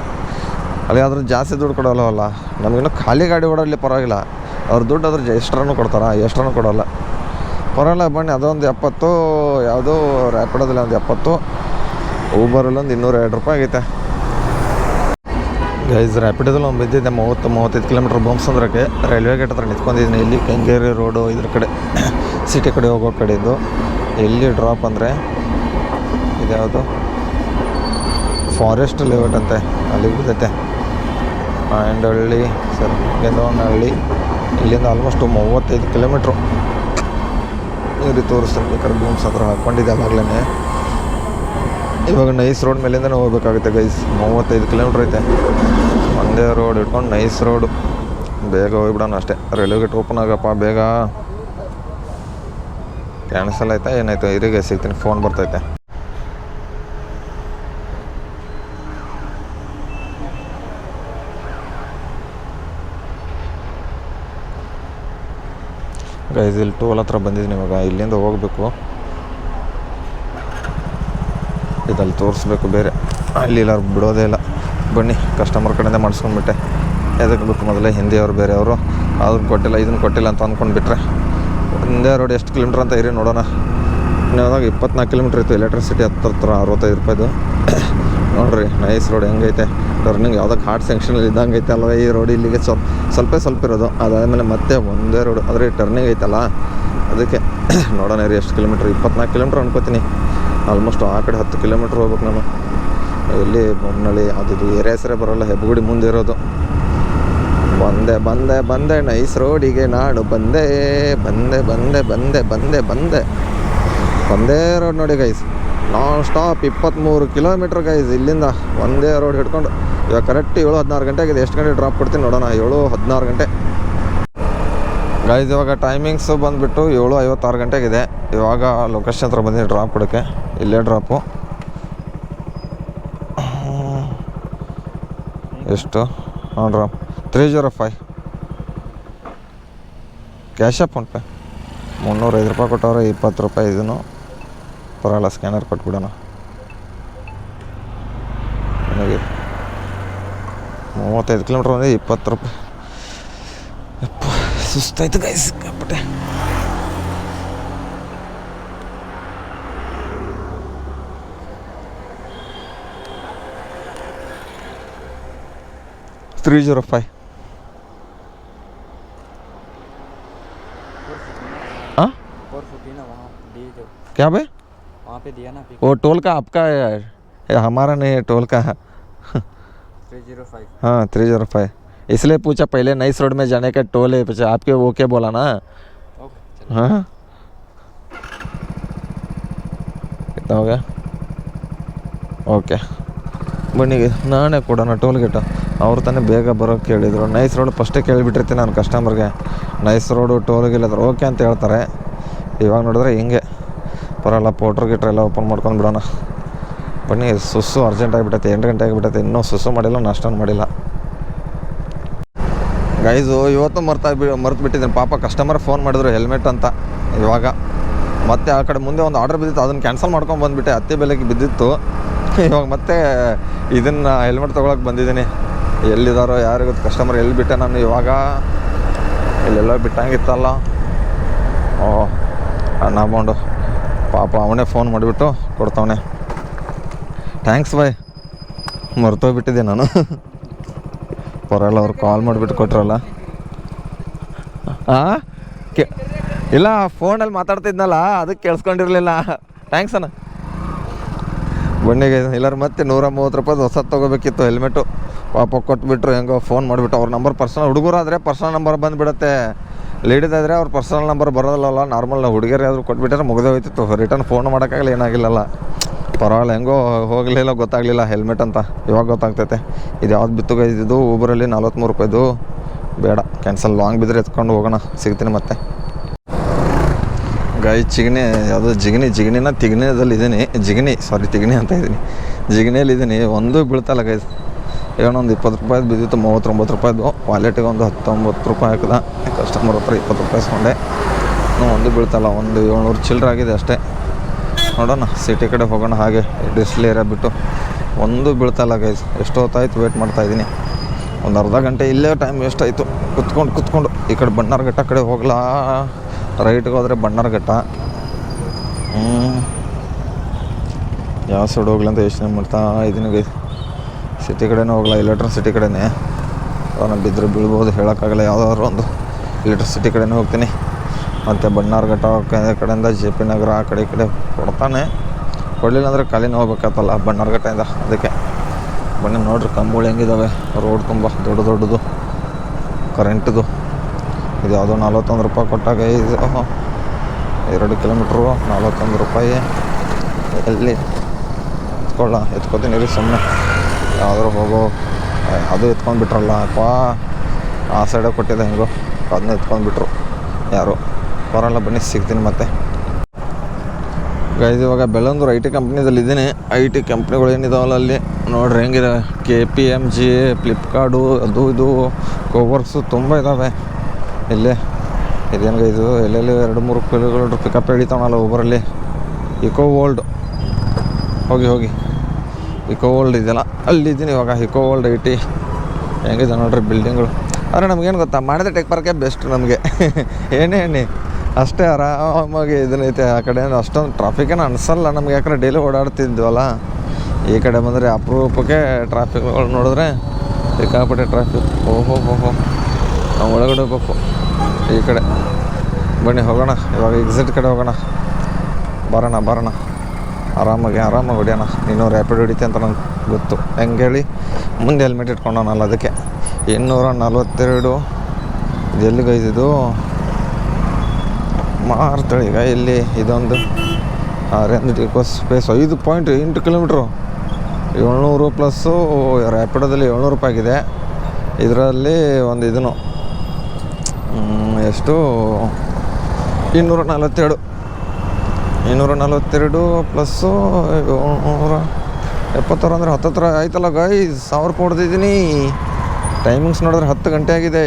ಅಲ್ಲಿ ಆದರೂ ಜಾಸ್ತಿ ದುಡ್ಡು ಕೊಡೋಲ್ಲವಲ್ಲ. ನಮಗಿನ್ನೂ ಖಾಲಿ ಗಾಡಿ ಓಡೋಲ್ಲಿ ಪರವಾಗಿಲ್ಲ. ಅವ್ರ ದುಡ್ಡು ಅದ್ರ ಎಷ್ಟ್ರೂ ಕೊಡ್ತಾರೆ, ಕೊಡೋಲ್ಲ. ಪರವಾಗಿಲ್ಲ ಬನ್ನಿ. ಅದೊಂದು 70, ಯಾವುದೋ ರ್ಯಾಪಿಡೋದಲ್ಲಿ ಒಂದು 70, ಊಬರಲ್ಲಿ ಒಂದು 202 ರೂಪಾಯಿ ಆಗೈತೆ ಗೈಸ್. ರ್ಯಾಪಿಡೋದಲ್ಲಿ ಒಂದು ಬಿದ್ದಿದ್ದೆ 30-35 ಕಿಲೋಮೀಟ್ರ್ ಬೊಮ್ಸಂದ್ರಕ್ಕೆ. ರೈಲ್ವೆ ಗೇಟ್ ಹತ್ರ ನಿಂತ್ಕೊಂಡಿದ್ದೀನಿ. ಇಲ್ಲಿ ಕೆಂಗೇರಿ ರೋಡು ಇದ್ರ ಕಡೆ ಸಿಟಿ ಕಡೆ ಹೋಗೋ ಕಡೆದು. ಎಲ್ಲಿ ಡ್ರಾಪ್ ಅಂದರೆ ಇದ್ಯಾವುದು ಫಾರೆಸ್ಟ್ ಲೇಔಟ್ ಅಂತೆ, ಅಲ್ಲಿಗೆ ಬಿದ್ದೈತೆ. ಆ್ಯಂಡಹಳ್ಳಿ ಸರ್ ಗೆಂದವನಹಳ್ಳಿ. ಇಲ್ಲಿಂದ ಆಲ್ಮೋಸ್ಟ್ 35 ಕಿಲೋಮೀಟ್ರು. ಈ ರೀತಿ ತೋರಿಸ್ತೀನಿ ಬೇಕಾದ್ರೆ ಬೂಮ್ಸ್ ಹತ್ರ ಹಾಕ್ಕೊಂಡಿದ್ದೆ ಅವಾಗಲೇ. ಇವಾಗ ನೈಸ್ ರೋಡ್ ಮೇಲಿಂದನೇ ಹೋಗ್ಬೇಕಾಗುತ್ತೆ ಗೈಸ್. 35 ಕಿಲೋಮೀಟ್ರ್ ಐತೆ. ಒಂದೇ ರೋಡ್ ಇಟ್ಕೊಂಡು ನೈಸ್ ರೋಡು. ಬೇಗ ಹೋಗ್ಬಿಡೋಣ ಅಷ್ಟೇ. ರೈಲ್ವೆ ಗೇಟ್ ಓಪನ್ ಆಗಪ್ಪ ಬೇಗ. ಕ್ಯಾನ್ಸಲ್ ಆಯ್ತಾ ಏನಾಯ್ತು? ಇರಿಗೆ ಸಿಗ್ತೀನಿ, ಫೋನ್ ಬರ್ತೈತೆ. ಗೈಸ್ ಇಲ್ಲಿ ಟೋಲ್ ಹತ್ರ ಬಂದಿದ್ದೀನಿ ಇವಾಗ. ಇಲ್ಲಿಂದ ಹೋಗಬೇಕು. ಇದಲ್ಲಿ ತೋರಿಸ್ಬೇಕು ಬೇರೆ. ಅಲ್ಲಿ ಎಲ್ಲರೂ ಬಿಡೋದೇ ಇಲ್ಲ. ಬನ್ನಿ ಕಸ್ಟಮರ್ ಕಡೆಯಿಂದ ಮಾಡಿಸ್ಕೊಂಡ್ಬಿಟ್ಟೆ. ಎದಕ್ಕೆ ಬೇಕು ಮೊದಲೇ ಹಿಂದಿಯವರು ಬೇರೆಯವರು ಅದನ್ನು ಕೊಟ್ಟಿಲ್ಲ ಇದನ್ನು ಕೊಟ್ಟಿಲ್ಲ ಅಂತ ಅಂದ್ಕೊಂಡ್ಬಿಟ್ರೆ. ಒಂದೇ ರೋಡ್ ಎಷ್ಟು ಕಿಲೋಮೀಟ್ರ್ ಅಂತ ಇರಿ ನೋಡೋಣ. ಇವಾಗ 24 ಕಿಲೋಮೀಟ್ರ್ ಇತ್ತು. ಎಲೆಕ್ಟ್ರಿಸಿಟಿ 65 ರೂಪಾಯಿದು. ನೋಡಿರಿ ನೈಸ್ ರೋಡ್ ಹೆಂಗೈತೆ. ಟರ್ನಿಂಗ್ ಯಾವುದಕ್ಕೆ ಹಾರ್ಟ್ ಸೆಕ್ಷನಲ್ಲಿ ಇದ್ದಂಗೆ ಐತೆ ಅಲ್ವ ಈ ರೋಡ್. ಇಲ್ಲಿಗೆ ಸ್ವಲ್ಪ ಇರೋದು. ಅದಾದಮೇಲೆ ಮತ್ತೆ ಒಂದೇ ರೋಡು. ಆದರೆ ಟರ್ನಿಂಗ್ ಐತಲ್ಲ ಅದಕ್ಕೆ ನೋಡೋಣ ರೀ ಎಷ್ಟು ಕಿಲೋಮೀಟ್ರ್. 24 ಕಿಲೋಮೀಟ್ರ್ ಅನ್ಕೋತೀನಿ. ಆಲ್ಮೋಸ್ಟ್ ಆ ಕಡೆ 10 ಕಿಲೋಮೀಟ್ರ್ ಹೋಗ್ಬೇಕು ನಾನು. ಎಲ್ಲಿ ಬೊಮ್ಮನಳ್ಳಿ ಯಾವುದಿದು ಏರಿಯಾ ಹೆಸರೇ ಬರೋಲ್ಲ, ಹೆಬ್ಬಗುಡಿ ಮುಂದೆ ಇರೋದು. ಬಂದೆ ಬಂದೆ ಬಂದೆ ನೈಸ್ ರೋಡಿಗೆ ನಾನು ಬಂದೆ ಬಂದೆ ಬಂದೆ ಬಂದೆ ಬಂದೆ ಬಂದೆ ಒಂದೇ ರೋಡ್ ನೋಡಿ guys, non stop 23 kilometre guys. ಇಲ್ಲಿಂದ ಒಂದೇ ರೋಡ್ ಹಿಡ್ಕೊಂಡು ಇವಾಗ ಕರೆಕ್ಟ್ 7:16 ಗಂಟೆ ಆಗಿದೆ. ಎಷ್ಟು ಗಂಟೆ ಡ್ರಾಪ್ ಕೊಡ್ತೀನಿ ನೋಡೋಣ. 7:16 ಗಂಟೆ ಗೈಸ್. ಇವಾಗ ಟೈಮಿಂಗ್ಸು ಬಂದುಬಿಟ್ಟು 7:56 ಗಂಟೆಗಿದೆ. ಇವಾಗ ಲೊಕೇಶನ್ ಹತ್ರ ಬಂದಿನಿ ಡ್ರಾಪ್ ಕೊಡೋಕ್ಕೆ. ಇಲ್ಲೇ ಡ್ರಾಪು. ಎಷ್ಟು? ಹಾಂ ಡ್ರಾಪ್ 305 ಕ್ಯಾಶ ಫೋನ್ಪೇ. 305 ರೂಪಾಯಿ ಕೊಟ್ಟವ್ರೆ, 20 ರೂಪಾಯಿ ಇದನ್ನು ಪರವಾಗಿಲ್ಲ, ಸ್ಕ್ಯಾನರ್ ಕೊಟ್ಬಿಡೋಣ. ನನಗೆ 35 ಕಿಲೋಮೀಟ್ರ್ ಅಂದರೆ 20 ರೂಪಾಯಿ. ಸುಸ್ತಾಯ್ತು ಗೈಸ್ ಕಪ್ಪಟ್ಟೆ. $305. हाँ क्या भाई? वहाँ पे दिया ना वो टोल का आपका है, हमारा नहीं है टोल का. 305. हाँ 305 इसलिए पूछा. पहले नई रोड में जाने का टोल है, पूछा आपके वो क्या बोला ना. हाँ कितना हो गया? ಓಕೆ ಬನ್ನಿಗೆ ನಾನೇ ಕೊಡೋಣ ಟೋಲ್ ಗೇಟ. ಅವ್ರು ತಾನೇ ಬೇಗ ಬರೋಕ್ಕೆ ಕೇಳಿದರು. ನೈಸ್ ರೋಡ್ ಫಸ್ಟೇ ಕೇಳಿಬಿಟ್ಟಿರ್ತೀನಿ ನಾನು ಕಸ್ಟಮರ್ಗೆ. ನೈಸ್ ರೋಡು ಟೋಲ್ಗೆ ಇಲ್ಲದ್ರೆ ಓಕೆ ಅಂತ ಹೇಳ್ತಾರೆ. ಇವಾಗ ನೋಡಿದ್ರೆ ಹಿಂಗೆ ಬರೋಲ್ಲ. ಪೋಟ್ರ್ ಗಿಟ್ರ್ ಎಲ್ಲ ಓಪನ್ ಮಾಡ್ಕೊಂಡು ಬಿಡೋಣ ಬನ್ನಿ. ಸುಸ್ಸು ಅರ್ಜೆಂಟ್ ಆಗಿಬಿಟ್ಟೈತೆ. 8 ಗಂಟೆ ಆಗಿಬಿಟ್ಟೈತೆ. ಇನ್ನೂ ಸುಸ್ಸು ಮಾಡಿಲ್ಲ, ನಾಷ್ಟನೂ ಮಾಡಿಲ್ಲ ಗೈಸು. ಇವತ್ತು ಮರ್ತು ಬಿಟ್ಟಿದ್ದೀನಿ ಪಾಪ. ಕಸ್ಟಮರ್ ಫೋನ್ ಮಾಡಿದ್ರು ಹೆಲ್ಮೆಟ್ ಅಂತ. ಇವಾಗ ಮತ್ತೆ ಆ ಕಡೆ ಮುಂದೆ ಒಂದು ಆರ್ಡರ್ ಬಿದ್ದಿತ್ತು, ಅದನ್ನು ಕ್ಯಾನ್ಸಲ್ ಮಾಡ್ಕೊಂಡು ಬಂದುಬಿಟ್ಟೆ. ಹತ್ತಿ ಬೆಲೆಗೆ ಬಿದ್ದಿತ್ತು. ಇವಾಗ ಮತ್ತೆ ಇದನ್ನು ಹೆಲ್ಮೆಟ್ ತೊಗೊಳಕ್ಕೆ ಬಂದಿದ್ದೀನಿ. ಎಲ್ಲಿದ್ದಾರೋ ಯಾರಿಗೂ ಕಸ್ಟಮರ್ ಎಲ್ಲಿ ಬಿಟ್ಟೆ ನಾನು. ಇವಾಗ ಇಲ್ಲೆಲ್ಲ ಬಿಟ್ಟಂಗಿತ್ತಲ್ಲ. ಅಣ್ಣ ಅಮೌಂಟು ಪಾಪ ಅವನೇ ಫೋನ್ ಮಾಡಿಬಿಟ್ಟು ಕೊಡ್ತಾವನೆ. Thanks bye. ಮರ್ತೋಗ್ಬಿಟ್ಟಿದ್ದೆ ನಾನು. ಪರವಾಗಿಲ್ಲ, ಅವ್ರು ಕಾಲ್ ಮಾಡಿಬಿಟ್ಟು ಕೊಟ್ರಲ್ಲ. ಹಾಂ ಇಲ್ಲ, ಫೋನಲ್ಲಿ ಮಾತಾಡ್ತಿದ್ನಲ್ಲ ಅದಕ್ಕೆ ಕೇಳಿಸ್ಕೊಂಡಿರಲಿಲ್ಲ. ಥ್ಯಾಂಕ್ಸ್ ಅಣ್ಣ. ಬಣ್ಣಿಗೆ ಇಲ್ಲಾರ ಮತ್ತೆ 130 ರೂಪಾಯಿ ಹೊಸದು ತೊಗೋಬೇಕಿತ್ತು ಹೆಲ್ಮೆಟು. ಪಾಪ ಕೊಟ್ಬಿಟ್ರು. ಹೆಂಗೋ ಫೋನ್ ಮಾಡಿಬಿಟ್ಟು ಅವ್ರ ನಂಬರ್ ಪರ್ಸನಲ್. ಹುಡುಗರಾದರೆ ಪರ್ಸನಲ್ ನಂಬರ್ ಬಂದುಬಿಡುತ್ತೆ. ಲೇಡೀಸಾದರೆ ಅವ್ರ ಪರ್ಸನಲ್ ನಂಬರ್ ಬರೋದಲ್ಲ. ನಾರ್ಮಲ್ ಹುಡುಗಿಯರು ಯಾವ್ದು ಕೊಟ್ಬಿಟ್ರೆ ಮುಗಿದೇ ಹೋಯ್ತಿತ್ತು. ರಿಟರ್ನ್ ಫೋನ್ ಮಾಡೋಕ್ಕಾಗಲ್ಲ, ಏನಾಗಿಲ್ಲಲ್ಲ. ಪರವಾಗಿಲ್ಲ, ಹೆಂಗೋ ಹೋಗಲಿಲ್ಲ, ಗೊತ್ತಾಗಲಿಲ್ಲ ಹೆಲ್ಮೆಟ್ ಅಂತ. ಇವಾಗ ಗೊತ್ತಾಗ್ತೈತೆ. ಇದು ಯಾವ್ದು ಬಿತ್ತು ಇದು ಊಬರಲ್ಲಿ 43 ರೂಪಾಯಿದು. ಬೇಡ, ಕ್ಯಾನ್ಸಲ್. ಲಾಂಗ್ ಬಿದ್ದರೆ ಎತ್ಕೊಂಡು ಹೋಗೋಣ. ಸಿಗ್ತೀನಿ ಮತ್ತೆ. ಗಾಯ ಚಿಗಣಿ ಯಾವುದೋ ಜಿಗಣಿನ ತಿಗಣಿದಲ್ಲಿ ತಿಗಣಿ ಅಂತ ಇದ್ದೀನಿ. ಜಿಗಣಿಯಲ್ಲಿದ್ದೀನಿ. ಒಂದು ಬೀಳ್ತಲ್ಲ ಗೈಸ್. ಏನೊಂದು 20 ರೂಪಾಯ್ದು ಬಿದ್ದಿತ್ತು. 39 ರೂಪಾಯ್ದು. ವಾಲೆಟಿಗೆ ಒಂದು 19 ರೂಪಾಯಿ ಹಾಕಿದ. ಕಸ್ಟಮರ್ ಹತ್ರ 20 ರೂಪಾಯಿ ಇಸ್ಕೊಂಡೆ. ಒಂದು ಬೀಳ್ತಲ್ಲ. ಒಂದು 700 ಚಿಲ್ಲರೆ ಆಗಿದೆ ಅಷ್ಟೇ. ನೋಡೋಣ, ಸಿಟಿ ಕಡೆ ಹೋಗೋಣ. ಹಾಗೆ ಡಿಸ್ಲ್ ಏರಿಯಾ ಬಿಟ್ಟು ಒಂದು ಬೀಳ್ತಲ್ಲ ಗೈಸ್. ಎಷ್ಟು ಹೊತ್ತಾಯ್ತು ವೇಟ್ ಮಾಡ್ತಾಯಿದ್ದೀನಿ. ಒಂದು ಅರ್ಧ ಗಂಟೆ ಇಲ್ಲೇ ಟೈಮ್ ವೇಸ್ಟ್ ಆಯಿತು ಕುತ್ಕೊಂಡು. ಈ ಕಡೆ ಬಣ್ಣಾರ್ಘಟ್ಟ ಕಡೆ ಹೋಗ್ಲಾ, ರೈಟ್ಗೆ ಹೋದರೆ ಬಣ್ಣಾರ್ಘಟ್ಟ. ಯಾವ ಸೈಡ್ ಹೋಗ್ಲಿ ಅಂತ ಯೋಚನೆ ಮಾಡ್ತಾ ಇದ್ದೀನಿ ಗೈಸ್. ಸಿಟಿ ಕಡೆನೇ ಹೋಗ್ಲಾ, ಎಲೆಕ್ಟ್ರಿಸಿಟಿ ಕಡೆನೇ. ನಾನು ಬಿದ್ದರೆ ಬೀಳ್ಬೋದು, ಹೇಳೋಕ್ಕಾಗಲ್ಲ. ಯಾವುದಾದ್ರು ಒಂದು ಎಲೆಕ್ಟ್ರಿಸಿಟಿ ಕಡೆನೇ ಹೋಗ್ತೀನಿ. ಮತ್ತು ಬಣ್ಣಾರ್ಘಟ್ಟ ಕಡೆಯಿಂದ JP ನಗರ ಆ ಕಡೆ ಈ ಕಡೆ ಕೊಡ್ತಾನೆ. ಕೊಡಲಿಲ್ಲ ಅಂದರೆ ಖಾಲಿನೇ ಹೋಗ್ಬೇಕಾಗ್ತಲ್ಲ ಬಣ್ಣಾರ್ಘಟ್ಟದಿಂದ. ಅದಕ್ಕೆ ಬನ್ನಿ ನೋಡ್ರಿ ಕಂಬಗಳು ಹೆಂಗಿದ್ದಾವೆ. ರೋಡ್ ತುಂಬ ದೊಡ್ಡದು ಕರೆಂಟ್ದು. ಇದು ಯಾವುದೋ 41 ರೂಪಾಯಿ ಕೊಟ್ಟಾಗ ಇದು 2 ಕಿಲೋಮೀಟ್ರು 41 ರೂಪಾಯಿ. ಎಲ್ಲಿ ಎತ್ಕೊತೀನಿ ರೀ ಸುಮ್ಮನೆ. ಯಾವ್ದಾರು ಹೋಗೋ ಅದು ಎತ್ಕೊಂಡ್ಬಿಟ್ರಲ್ಲ ಅಪ್ಪ. ಆ ಸೈಡೇ ಕೊಟ್ಟಿದ್ದೆ ಹೆಂಗೋ, ಅದನ್ನ ಎತ್ಕೊಂಡ್ಬಿಟ್ರು ಯಾರು. ಬರೋಲ್ಲ ಬನ್ನಿ, ಸಿಗ್ತೀನಿ ಮತ್ತೆ ಗೈಸ್. ಇವಾಗ ಬೆಳ್ಳಂದೂರು IT ಕಂಪ್ನಿದಲ್ಲಿ ಇದ್ದೀನಿ. IT ಕಂಪ್ನಿಗಳು ಏನಿದಾವಲ್ಲ ಅಲ್ಲಿ ನೋಡ್ರಿ ಹೆಂಗಿದೆ. KPMG, ಫ್ಲಿಪ್ಕಾರ್ಟು, ಅದು ಇದು ಕೋವರ್ಕ್ಸು ತುಂಬ ಇದ್ದಾವೆ ಇಲ್ಲೇ. ಇದೇನು ಇದು ಎಲ್ಲೆಲ್ಲಿ 2-3 ಕಿಲೋಮೀಟ್ರ್ ಪಿಕಪ್ ಹಿಡಿತಾವಲ್ಲ ಊಬರಲ್ಲಿ. ಇಕೋ ವರ್ಲ್ಡ್ ಹೋಗಿ ಇಕೋ ವರ್ಲ್ಡ್ ಇದೆಯಲ್ಲ ಅಲ್ಲಿದ್ದೀನಿ ಇವಾಗ. ಇಕೋ ವರ್ಲ್ಡ್ IT ಹೆಂಗಿದೆ ನೋಡ್ರಿ ಬಿಲ್ಡಿಂಗ್ಗಳು. ಆದರೆ ನಮಗೇನು ಗೊತ್ತಾ, ಮಾಡಿದ್ರೆ ಟೆಕ್ ಪಾರ್ಕೇ ಬೆಸ್ಟ್ ನಮಗೆ. ಏನೇ ಅಷ್ಟೇ ಆರಾಮಾಗಿ ಇದನ್ನೈತೆ. ಆ ಕಡೆ ಅಷ್ಟೊಂದು ಟ್ರಾಫಿಕೇನು ಅನಿಸಲ್ಲ ನಮ್ಗೆ, ಯಾಕಂದರೆ ಡೈಲಿ ಓಡಾಡ್ತಿದ್ವಲ್ಲ. ಈ ಕಡೆ ಬಂದರೆ ಅಪರೂಪಕ್ಕೆ ಟ್ರಾಫಿಕ್ಗಳು ನೋಡಿದ್ರೆ ಸಿಕ್ಕಾಪಟ್ಟೆ ಟ್ರಾಫಿಕ್. ಓಹೋ ನಾವು ಒಳಗಡೆ ಹೋಗ್ಬೇಕು. ಈ ಕಡೆ ಬನ್ನಿ ಹೋಗೋಣ. ಇವಾಗ ಎಕ್ಸಿಟ್ ಕಡೆ ಹೋಗೋಣ. ಬರೋಣ ಆರಾಮಾಗಿ ಹೊಡಿಯೋಣ. ನೀನು ರ್ಯಾಪಿಡ್ ಹೊಡಿತೆ ಅಂತ ನಂಗೆ ಗೊತ್ತು. ಹೆಂಗೆ ಹೇಳಿ, ಮುಂದೆ ಹೆಲ್ಮೆಟ್ ಇಟ್ಕೊಂಡವನಲ್ಲ ಅದಕ್ಕೆ. 242 ಇದು ಎಲ್ಲಿಗೆ ಇದು ಮಾರ್ತಳಿ ಈಗ ಇಲ್ಲಿ ಇದೊಂದು ಸ್ಪೇಸ್ 5.8 ಕಿಲೋಮೀಟ್ರು 700 ಪ್ಲಸ್ಸು ರ್ಯಾಪಿಡೋದಲ್ಲಿ 700 ರೂಪಾಯಿ ಆಗಿದೆ. ಇದರಲ್ಲಿ ಒಂದು ಇದನ್ನು ಎಷ್ಟು 242 ಪ್ಲಸ್ಸು 776 ಅಂದರೆ 10 ಹತ್ರ ಆಯ್ತಲ್ಲ ಗೈಸ್. 1000 ಕೊಡ್ತಿದ್ದೀನಿ. ಟೈಮಿಂಗ್ಸ್ ನೋಡಿದ್ರೆ 10 ಗಂಟೆ ಆಗಿದೆ.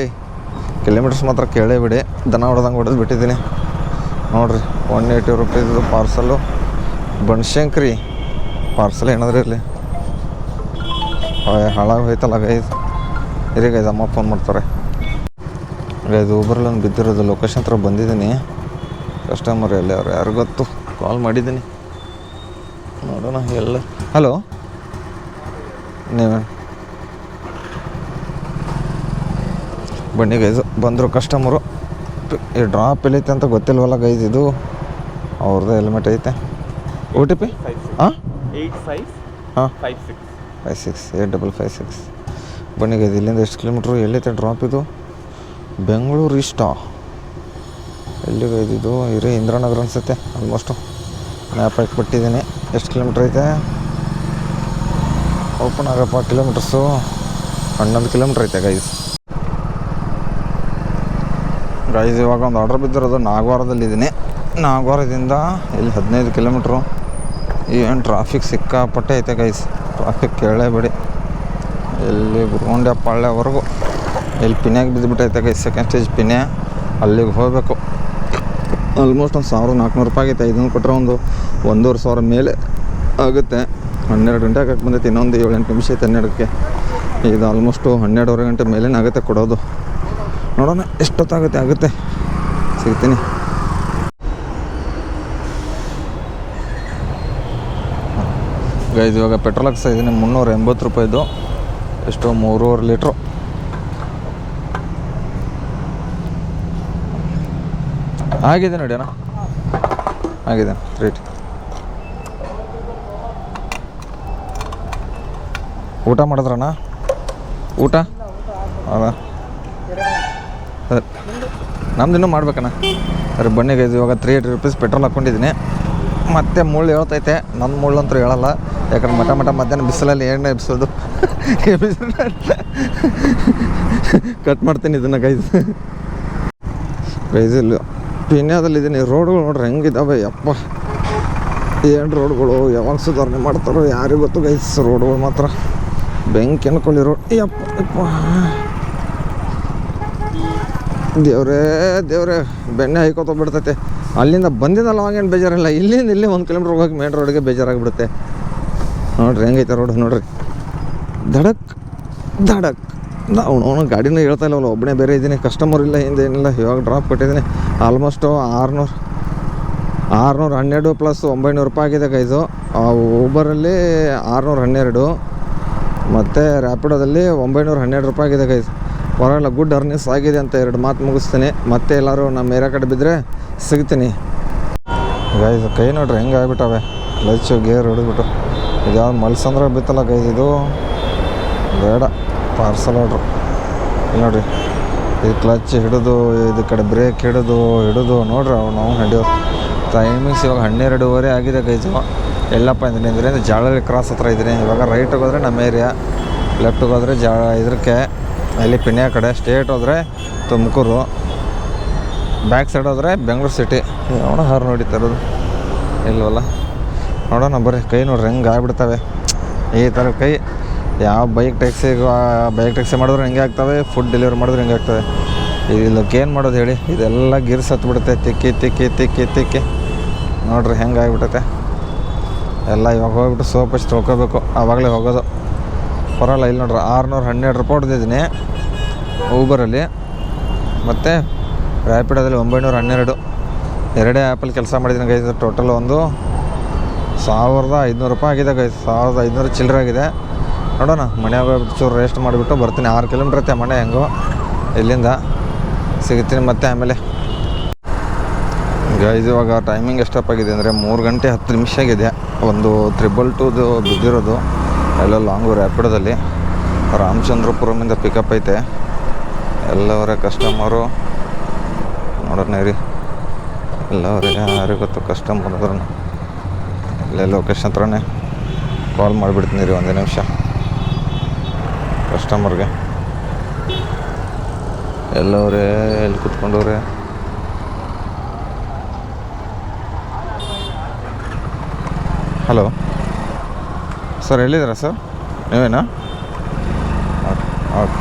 ಕಿಲೋಮೀಟರ್ಸ್ ಮಾತ್ರ ಕೇಳೇ ಬಿಡಿ, ದನ ಹೊಡೆದಂಗೆ ಹೊಡೆದು ಬಿಟ್ಟಿದ್ದೀನಿ ನೋಡಿರಿ. 180 ರೂಪಾಯಿದು ಪಾರ್ಸಲು ಬನಶಂಕರಿ ಪಾರ್ಸಲ್ ಏನಾದರೂ ಇರಲಿ. ಹಾಳಾಗಿ ಹೋಯ್ತಲ್ಲ ಗೈಸ್. ಇರಿ ಗೈಸ್, ಅಮ್ಮ ಫೋನ್ ಮಾಡ್ತಾರೆ ಗೈಸ್. ಊಬರಲ್ಲಿ ಒಂದು ಬಿದ್ದಿರೋದು ಲೊಕೇಶನ್ ಹತ್ರ ಬಂದಿದ್ದೀನಿ. ಕಸ್ಟಮರ್ ಎಲ್ಲಿ ಅವ್ರು ಯಾರು ಗೊತ್ತು, ಕಾಲ್ ಮಾಡಿದ್ದೀನಿ ನೋಡೋಣ ಎಲ್ಲ. ಹಲೋ, ನೀವೇ ಬನ್ನಿ ಗೈಸು. ಬಂದರು ಕಸ್ಟಮರು. ಈ ಡ್ರಾಪ್ ಎಲ್ಲೈತೆ ಅಂತ ಗೊತ್ತಿಲ್ವಲ್ಲ ಗೈಸ್. ಇದು ಅವ್ರದ್ದು ಹೆಲ್ಮೆಟ್ ಐತೆ. OTP ಹಾಂ 8556 ಬನ್ನಿ ಗೈಸ್. ಇಲ್ಲಿಂದ ಎಷ್ಟು ಕಿಲೋಮೀಟ್ರು, ಎಲ್ಲೈತೆ ಡ್ರಾಪ್? ಇದು ಬೆಂಗಳೂರು ಇಷ್ಟ. ಎಲ್ಲಿಗೆ ಇದು ಇರಿ, ಇಂದ್ರಾನಗರ ಅನಿಸುತ್ತೆ ಆಲ್ಮೋಸ್ಟು. ಮ್ಯಾಪ್ ಹಾಕಿಬಿಟ್ಟಿದ್ದೀನಿ. ಎಷ್ಟು ಕಿಲೋಮೀಟ್ರ್ ಐತೆ? ಓಪನ್ ಆಗಪ್ಪ. ಕಿಲೋಮೀಟರ್ಸು 11 ಕಿಲೋಮೀಟ್ರ್ ಐತೆ ಗೈಸ್. ಇವಾಗ ಒಂದು ಆರ್ಡ್ರ್ ಬಿದ್ದಿರೋದು ನಾಗವಾರದಲ್ಲಿದ್ದೀನಿ. ನಾಗವಾರದಿಂದ ಇಲ್ಲಿ 15 ಕಿಲೋಮೀಟ್ರು. ಏನು ಟ್ರಾಫಿಕ್ ಸಿಕ್ಕಾಪಟ್ಟೆ ಐತೆ ಗೈಸ್. ಟ್ರಾಫಿಕ್ ಕೇಳೇಬೇಡಿ. ಇಲ್ಲಿ ಗುರ್ಗೊಂಡೆ ಪಾಳ್ಯವರೆಗೂ ಇಲ್ಲಿ ಪಿನ್ಯಾಗ ಬಿದ್ದುಬಿಟ್ಟೈತೆ ಗೈಸ್. ಸೆಕೆಂಡ್ ಸ್ಟೇಜ್ ಪಿನ್ಯ, ಅಲ್ಲಿಗೆ ಹೋಗಬೇಕು. ಆಲ್ಮೋಸ್ಟ್ ಒಂದು 1400 ರೂಪಾಯಿ ಆಗೈತೆ. ಇದನ್ನು ಕೊಟ್ಟರೆ ಒಂದು 1500 ಮೇಲೆ ಆಗುತ್ತೆ. 12 ಗಂಟೆ ಆಗಕ್ಕೆ ಬಂದೈತೆ. ಇನ್ನೊಂದು 7-8 ನಿಮಿಷ ಐತೆ 12ಕ್ಕೆ. ಇದು ಆಲ್ಮೋಸ್ಟು 12:30 ಗಂಟೆ ಮೇಲೇನೇ ಆಗುತ್ತೆ ಕೊಡೋದು. ನೋಡೋಣ ಆಗುತ್ತೆ ಸಿಗ್ತೀನಿ. ಗೈಸ್ ಇವಾಗ ಪೆಟ್ರೋಲ್ ಹಾಕ್ಸ್ತಾ ಇದ್ದೀನಿ. 380 ರೂಪಾಯಿದು. ಎಷ್ಟು 3.5 ಲೀಟ್ರು. ಆಗಿದೆ ನೋಡಿ ಅಣ್ಣ, ಆಗಿದೆ ರೇಟ್. ಊಟ ಮಾಡಿದ್ರಣ್ಣ? ಊಟ ಅಲ್ಲ ಸರ್, ನಮ್ದು ಇನ್ನೂ ಮಾಡ್ಬೇಕಣ್ಣ. ಸರಿ ಬನ್ನಿ ಗೈಸ್. ಇವಾಗ 380 ರೂಪೀಸ್ ಪೆಟ್ರೋಲ್ ಹಾಕ್ಕೊಂಡಿದ್ದೀನಿ. ಮತ್ತೆ ಮುಳ್ಳು ಹೇಳ್ತೈತೆ. ನನ್ನ ಮುಳ್ಳು ಅಂತೂ ಹೇಳಲ್ಲ, ಯಾಕಂದ್ರೆ ಮಧ್ಯಾಹ್ನ ಬಿಸಿಲಲ್ಲಿ ಎಣ್ಣೆ ಎಬ್ಸೋದು ಕಟ್ ಮಾಡ್ತೀನಿ ಇದನ್ನು ಗೈಸ್. ಇಲ್ಲಿ ಪಿನ್ಯಾದಲ್ಲಿದ್ದೀನಿ. ರೋಡ್ಗಳು ನೋಡ್ರಿ ಹೆಂಗಿದ್ದಾವೆ. ಯಪ್ಪ, ಏನು ರೋಡ್ಗಳು ಯಾವಾಗ ಸುಧಾರಣೆ ಮಾಡ್ತಾರೋ ಯಾರಿಗೂ ಗೊತ್ತು ಗೈಸ್. ರೋಡ್ಗಳು ಮಾತ್ರ ಬೆಂಕಿ ಅನ್ಕೊಳ್ಳಿ ರೋಡ್. ಯಪ್ಪ ದೇವ್ರೇ ಬೆಣ್ಣೆ ಹೈಕೋತ ಬಿಡ್ತೈತೆ. ಅಲ್ಲಿಂದ ಬಂದಿದ್ದಲ್ಲ ಅವಾಗೇನು ಬೇಜಾರಿಲ್ಲ. ಇಲ್ಲಿಂದ 1 ಕಿಲೋಮೀಟ್ರ್ ಹೋಗೋಕೆ ಮೇನ್ ರೋಡ್ಗೆ ಬೇಜಾರಾಗಿಬಿಡುತ್ತೆ. ನೋಡಿರಿ ಹೆಂಗೈತೆ ರೋಡ್ ನೋಡ್ರಿ. ಧಡಕ್ ಅವನು ಗಾಡಿನೂ ಹೇಳ್ತಾ ಇಲ್ಲವಲ್ಲ, ಒಬ್ಬನೇ ಬೇರೆ ಇದ್ದೀನಿ. ಕಸ್ಟಮರ್ ಇಲ್ಲ, ಹಿಂದೆ ಏನಿಲ್ಲ. ಇವಾಗ ಡ್ರಾಪ್ ಕೊಟ್ಟಿದ್ದೀನಿ. ಆಲ್ಮೋಸ್ಟು 612 ಪ್ಲಸ್ 900 ರೂಪಾಯಿ ಆಗಿದೆ ಗೈಸು. ಊಬರಲ್ಲಿ 612 ಮತ್ತು ರ್ಯಾಪಿಡೋದಲ್ಲಿ 912 ರೂಪಾಯಿ ಆಗಿದೆ ಗೈಸ್. ಪರವಾಗಿಲ್ಲ, ಗುಡ್ ಅರ್ನಿಂಗ್ಸ್ ಆಗಿದೆ ಅಂತ 2 ಮಾತು ಮುಗಿಸ್ತೀನಿ. ಮತ್ತೆ ಎಲ್ಲರೂ ನಮ್ಮ ಏರಿಯಾ ಕಡೆ ಬಿದ್ದರೆ ಸಿಗ್ತೀನಿ ಗೈಸ್. ಕೈ ನೋಡ್ರಿ ಹೆಂಗೆ ಆಗ್ಬಿಟ್ಟವೆ. ಲಚ್ಚು ಗೇರ್ ಹಿಡಿದ್ಬಿಟ್ಟು. ಇದು ಯಾವ್ದು ಮಲ್ಸಂದ್ರೆ ಬಿತ್ತಲ್ಲ ಗೈಸ್. ಇದು ಬೇಡ, ಪಾರ್ಸಲ್ ಆರ್ಡ್ರು. ಇಲ್ಲಿ ನೋಡಿರಿ, ಇದು ಕ್ಲಚ್ ಹಿಡಿದು ಇದು ಕಡೆ ಬ್ರೇಕ್ ಹಿಡಿದು ನೋಡ್ರಿ ನಾವು ಹಿಡಿಯೋದು. ಟೈಮಿಂಗ್ಸ್ ಇವಾಗ 12:30 ಆಗಿದೆ ಗೈಸು. ಎಲ್ಲಪ್ಪ ಇದರಿಂದ ಜಾಳಲ್ಲಿ ಕ್ರಾಸ್ ಹತ್ರ ಇದ್ದೀನಿ. ಇವಾಗ ರೈಟಿಗೆ ಹೋದರೆ ನಮ್ಮ ಏರಿಯಾ, ಲೆಫ್ಟಿಗೆ ಹೋದರೆ ಇದಕ್ಕೆ ಇಲ್ಲಿ ಪಿನ್ಯಾ ಕಡೆ, ಸ್ಟೇಟ್ ಹೋದರೆ ತುಮಕೂರು, ಬ್ಯಾಕ್ ಸೈಡ್ ಹೋದರೆ ಬೆಂಗಳೂರು ಸಿಟಿ. ನೋಡೋಣ ಹಾರು ನೋಡಿತಾ ಇರೋದು ಇಲ್ವಲ್ಲ. ನೋಡೋಣ ಬರ್ರಿ. ಕೈ ನೋಡ್ರಿ ಹೆಂಗೆ ಆಗ್ಬಿಡ್ತವೆ ಈ ಥರ ಕೈ. ಯಾವ ಬೈಕ್ ಟ್ಯಾಕ್ಸಿ ಮಾಡಿದ್ರೆ ಹೆಂಗೆ ಆಗ್ತವೆ, ಫುಡ್ ಡೆಲಿವರಿ ಮಾಡಿದ್ರೆ ಹೆಂಗೆ ಆಗ್ತವೆ. ಇದಕ್ಕೆ ಏನು ಮಾಡೋದು ಹೇಳಿ. ಇದೆಲ್ಲ ಗಿರ್ಸ್ ಹತ್ಬಿಡುತ್ತೆ ತಿಕ್ಕಿ ನೋಡ್ರಿ ಹೆಂಗೆ ಆಗಿಬಿಟ್ಟೈತೆ ಎಲ್ಲ. ಇವಾಗ ಹೋಗ್ಬಿಟ್ಟು ಸೋಪ್ ಹಚ್ಚಿ ತೊಳ್ಕೊಬೇಕು, ಆವಾಗಲೇ ಹೋಗೋದು. ಪರವಾಗಿಲ್ಲ. ಇಲ್ಲಿ ನೋಡ್ರಿ 612 ರೂಪಾಯಿ ಹೊಡೆದಿದ್ದೀನಿ ಊಬರಲ್ಲಿ. ಮತ್ತು ರ್ಯಾಪಿಡೋದಲ್ಲಿ 912. ಎರಡೇ ಆ್ಯಪಲ್ಲಿ ಕೆಲಸ ಮಾಡಿದ್ದೀನಿ ಗೈಸ್. ಟೋಟಲ್ ಒಂದು 1500 ರೂಪಾಯಿ ಆಗಿದೆ ಗೈಸ್. 1500 ಚಿಲ್ಲರೆ ಆಗಿದೆ. ನೋಡೋಣ, ಮನೆಯಾಗ ಹೋಗ್ಬಿಟ್ಟು ಚೂರು ರೆಸ್ಟ್ ಮಾಡಿಬಿಟ್ಟು ಬರ್ತೀನಿ. 6 ಕಿಲೋಮೀಟ್ರ್ ಐತೆ ಮನೆ. ಹೆಂಗೋ ಇಲ್ಲಿಂದ ಸಿಗ್ತೀನಿ ಮತ್ತೆ ಆಮೇಲೆ ಗೈಸ್ ಇವಾಗ ಟೈಮಿಂಗ್ ಎಷ್ಟಪ್ಪಾಗಿದೆ ಅಂದರೆ 3 ಗಂಟೆ 10 ನಿಮಿಷ ಆಗಿದೆ. ಒಂದು 222 ಬಿದ್ದಿರೋದು ಎಲ್ಲ ಲಾಂಗು ರ್ಯಾಪಿಡೋದಲ್ಲಿ ರಾಮಚಂದ್ರಪುರಮಿಂದ ಪಿಕಪ್ ಐತೆ. ಎಲ್ಲವರೇ ಕಸ್ಟಮರು ನೋಡೋಣ ರೀ, ಎಲ್ಲವರಿಗೆ ಯಾರಿಗೆ ಗೊತ್ತು ಕಸ್ಟಮರ್ ಅದ್ರ ಇಲ್ಲೇ ಲೊಕೇಶನ್ ಹತ್ರನೇ ಕಾಲ್ ಮಾಡಿಬಿಡ್ತೀನಿ ರೀ 1 ನಿಮಿಷ ಕಸ್ಟಮರ್ಗೆ. ಎಲ್ಲವರೇ ಎಲ್ಲಿ ಕೂತ್ಕೊಂಡವ್ರೆ? ಹಲೋ ಸರ್, ಎಲ್ಲಿದ್ದೀರಾ ಸರ್? ನೀವೇನಾ? ಓಕೆ ಓಕೆ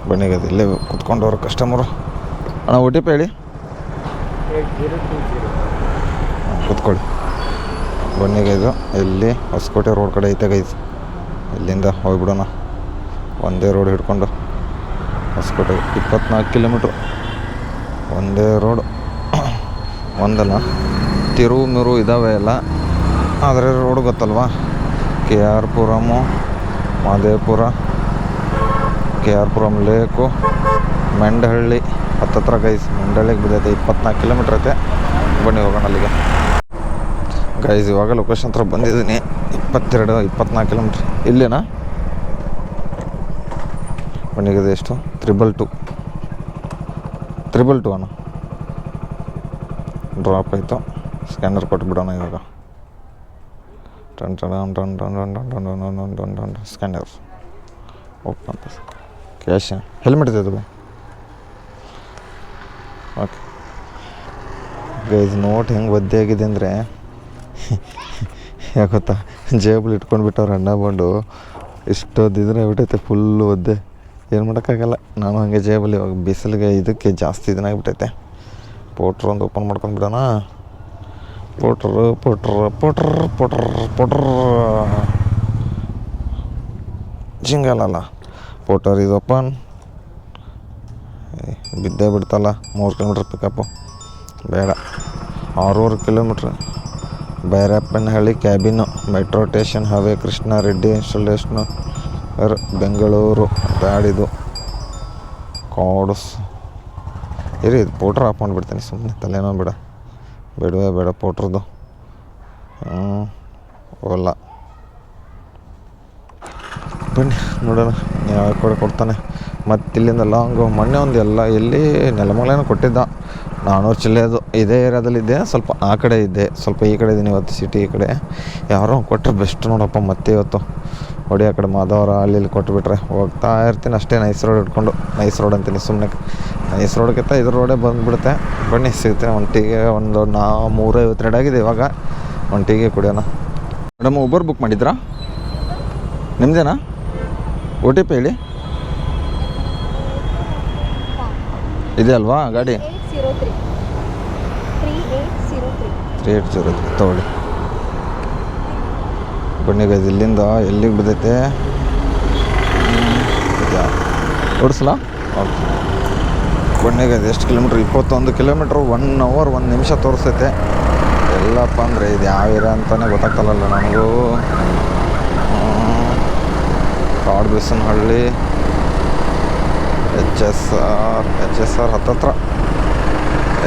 ಬನ್ನಿ, ಅದು ಇಲ್ಲೇ ಕೂತ್ಕೊಂಡವ್ರು ಕಸ್ಟಮರು. ಅಣ್ಣ OTP ಹೇಳಿ. 8020. ಕೂತ್ಕೊಳ್ಳಿ. ಬನ್ನಿ ಗೈದು, ಇಲ್ಲಿ ಹೊಸಕೋಟೆ ರೋಡ್ ಕಡೆ ಐತೆ ಗೈಸ್. ಇಲ್ಲಿಂದ ಹೋಗ್ಬಿಡೋಣ, ಒಂದೇ ರೋಡ್ ಹಿಡ್ಕೊಂಡು ಹೊಸಕೋಟೆಗೆ 24 ಕಿಲೋಮೀಟ್ರು ಒಂದೇ ರೋಡು. ಒಂದಲ್ಲ ತಿರು ಮಿರು ಇದ್ದಾವೆ ಎಲ್ಲ, ಆದರೆ ರೋಡ್ ಗೊತ್ತಲ್ವಾ? KR Puram, Madepura, KR Puram lake, Mendahalli ಹತ್ತತ್ರ ಗೈಸ್. ಮೆಂಡಹಳ್ಳಿಗೆ ಬಿದ್ದೈತೆ, 24 ಕಿಲೋಮೀಟ್ರ್ ಐತೆ. ಬನ್ನಿ ಹೋಗೋಣ ಅಲ್ಲಿಗೆ ಗೈಸ್. ಇವಾಗ ಲೊಕೇಶನ್ ಹತ್ರ ಬಂದಿದ್ದೀನಿ. 24 ಕಿಲೋಮೀಟ್ರ್ ಇಲ್ಲೇನಾ? ಬನ್ನಿಗಿದೆ ಎಷ್ಟು? 322 ಅಣ್ಣ. ಡ್ರಾಪ್ ಆಯಿತು, ಸ್ಕ್ಯಾನರ್ ಕೊಟ್ಬಿಡೋಣ ಇವಾಗ. Scanner open. ಕ್ಯಾಶ್ ಹೆಲ್ಮೆಟ್ ಇದೆ ಬೈ. ಓಕೆ ಗೈಸ್, ನೋಟ್ ಹೆಂಗೆ ಒದ್ದೆ ಆಗಿದೆ ಅಂದರೆ ಯಾಕೆ ಗೊತ್ತಾ? ಜೇಬಲ್ಲಿ ಇಟ್ಕೊಂಡ್ಬಿಟ್ಟವ್ರು ಅಣ್ಣ ಬಂದು. ಇಷ್ಟೊದ್ದಿದ್ರೆ ಬಿಟ್ಟೈತೆ ಫುಲ್ಲು ಒದ್ದೆ, ಏನು ಮಾಡೋಕ್ಕಾಗಲ್ಲ. ನಾನು ಹಾಗೆ ಜೇಬಲ್ಲಿ ಇವಾಗ ಬಿಸಿಲಿಗೆ ಇದಕ್ಕೆ ಜಾಸ್ತಿ ಇದನ್ನಾಗಿಬಿಟ್ಟೈತೆ. ಪೋಟ್ರ್ ಒಂದು ಓಪನ್ ಮಾಡ್ಕೊಂಡ್ಬಿಡೋಣ. ಪೋಟ್ರ್ ಜಿಂಗಲ್ಲ ಪೋಟರ್ ಇದು ಓಪನ್. ಬಿದ್ದೇ ಬಿಡ್ತಲ್ಲ. 3 ಕಿಲೋಮೀಟ್ರ್ ಪಿಕಪ್ಪು ಬೇಡ. 6 ಕಿಲೋಮೀಟ್ರ್ ಬೈರಪ್ಪನಹಳ್ಳಿ ಕ್ಯಾಬಿನು, ಮೆಟ್ರೋ ಸ್ಟೇಷನ್, ಹವೆ ಕೃಷ್ಣ ರೆಡ್ಡಿ ಇನ್ಸ್ಟಾಲೇಷನು, ಬೆಂಗಳೂರು. ಬ್ಯಾಡಿದು ಕಾಡ್ಸ್ ಇರಿ, ಇದು ಪೋಟ್ರ್ ಆಫ್ ಮಾಡಿಬಿಡ್ತೀನಿ ಸುಮ್ಮನೆ, ತಲೆನೋ ಬೇಡ ಪೋಟ್ರದ್ದು. ಓಲ್ಲ ಬನ್ನಿ ನೋಡೋಣ ಯಾವ ಕಡೆ ಕೊಡ್ತಾನೆ. ಮತ್ತು ಇಲ್ಲಿಂದ ಲಾಂಗು ಮೊನ್ನೆ ಒಂದು ಎಲ್ಲ ಎಲ್ಲಿ ನೆಲಮಂಗಲೇನೋ ಕೊಟ್ಟಿದ್ದ 400 ಚಿಲ್ಲರೆ. ಅದು ಇದೇ ಏರಿಯಾದಲ್ಲಿದ್ದೆ, ಸ್ವಲ್ಪ ಆ ಕಡೆ ಇದ್ದೆ, ಸ್ವಲ್ಪ ಈ ಕಡೆ ಇದ್ದೀನಿ ಇವತ್ತು ಸಿಟಿ ಈ ಕಡೆ. ಯಾರೋ ಕೊಟ್ಟರೆ ಬೆಸ್ಟ್ ನೋಡಪ್ಪ. ಮತ್ತೆ ಇವತ್ತು ಹೊಡಿ ಆ ಕಡೆ ಮಾಧವರ ಅಲ್ಲಿ ಕೊಟ್ಟುಬಿಟ್ರೆ ಹೋಗ್ತಾ ಇರ್ತೀನಿ ಅಷ್ಟೇ. ನೈಸ್ ರೋಡ್ ಇಟ್ಕೊಂಡು, ನೈಸ್ ರೋಡ್ ಅಂತೀನಿ ಸುಮ್ಮನೆ. ನೈಸ್ ರೋಡ್ಗಿಂತ ಇದ್ರ ರೋಡೇ ಬಂದುಬಿಡುತ್ತೆ. ಬನ್ನಿ ಸಿಗ್ತೀನಿ. ಒಂದು ಟೀಗೆ ಒಂದು 3:52 ಆಗಿದೆ ಇವಾಗ. ಒಂದು ಟೀಗೆ ಕುಡಿಯೋಣ. ಮೇಡಮ್ ಊಬರ್ ಬುಕ್ ಮಾಡಿದ್ರಾ? ನಿಮ್ಮದೇನಾ? OTP ಹೇಳಿ. ಇದೆ ಅಲ್ವಾ ಗಾಡಿ? 3803 ತೊಗೊಳ್ಳಿ. ಬನ್ನಿ ಗೈಸ್, ಇಲ್ಲಿಂದ ಎಲ್ಲಿಗೆ ಬಿದ್ದೈತೆ ಓಡಿಸಲ? ಓಕೆ ಬನ್ನಿ ಗೈಸ್, ಎಷ್ಟು ಕಿಲೋಮೀಟ್ರ್? 21 ಕಿಲೋಮೀಟ್ರು, 1 ಅವರ್ 1 ನಿಮಿಷ ತೋರಿಸ್ತೈತೆ. ಎಲ್ಲಪ್ಪ ಅಂದರೆ ಇದು ಯಾವ ಏರಿಯಾ ಅಂತಲೇ ಗೊತ್ತಾಗ್ತಲ್ಲ ನನಗೂ. ಕಾಡುಬೀಸನಹಳ್ಳಿ, HSR ಹತ್ತತ್ರ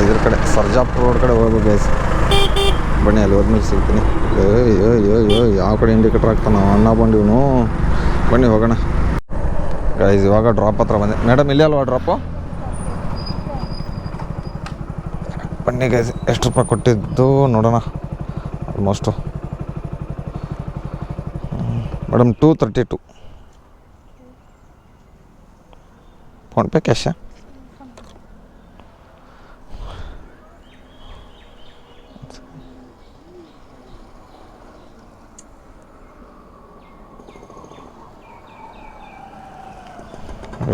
ಇದ್ರ ಕಡೆ ಸರ್ಜಾಪುರ ರೋಡ್ ಕಡೆ ಹೋಗ್ಬೇಕು ಗೈಸ್. ಬನ್ನಿ ಅಲ್ಲಿ ಹೋದ್ಮೇಲೆ ಸಿಗ್ತೀನಿ. ಯಾವ ಕಡೆ ಇಂಡಿಕೇಟರ್ ಆಗ್ತಾನೆ ಅಣ್ಣ ಬಂದಿವನು. ಬನ್ನಿ ಹೋಗೋಣ ಗೈಸ್. ಇವಾಗ ಡ್ರಾಪ್ ಹತ್ರ ಬಂದೆ. ಮೇಡಮ್ ಇಲ್ಲಿ ಅಲ್ವಾ ಡ್ರಾಪು? ಬನ್ನಿ ಗೈಸ್, ಎಷ್ಟು ರೂಪಾಯಿ ಕೊಟ್ಟಿದ್ದು ನೋಡೋಣ. Almost madam 232. ಫೋನ್ಪೇ ಕ್ಯಾಶಾ?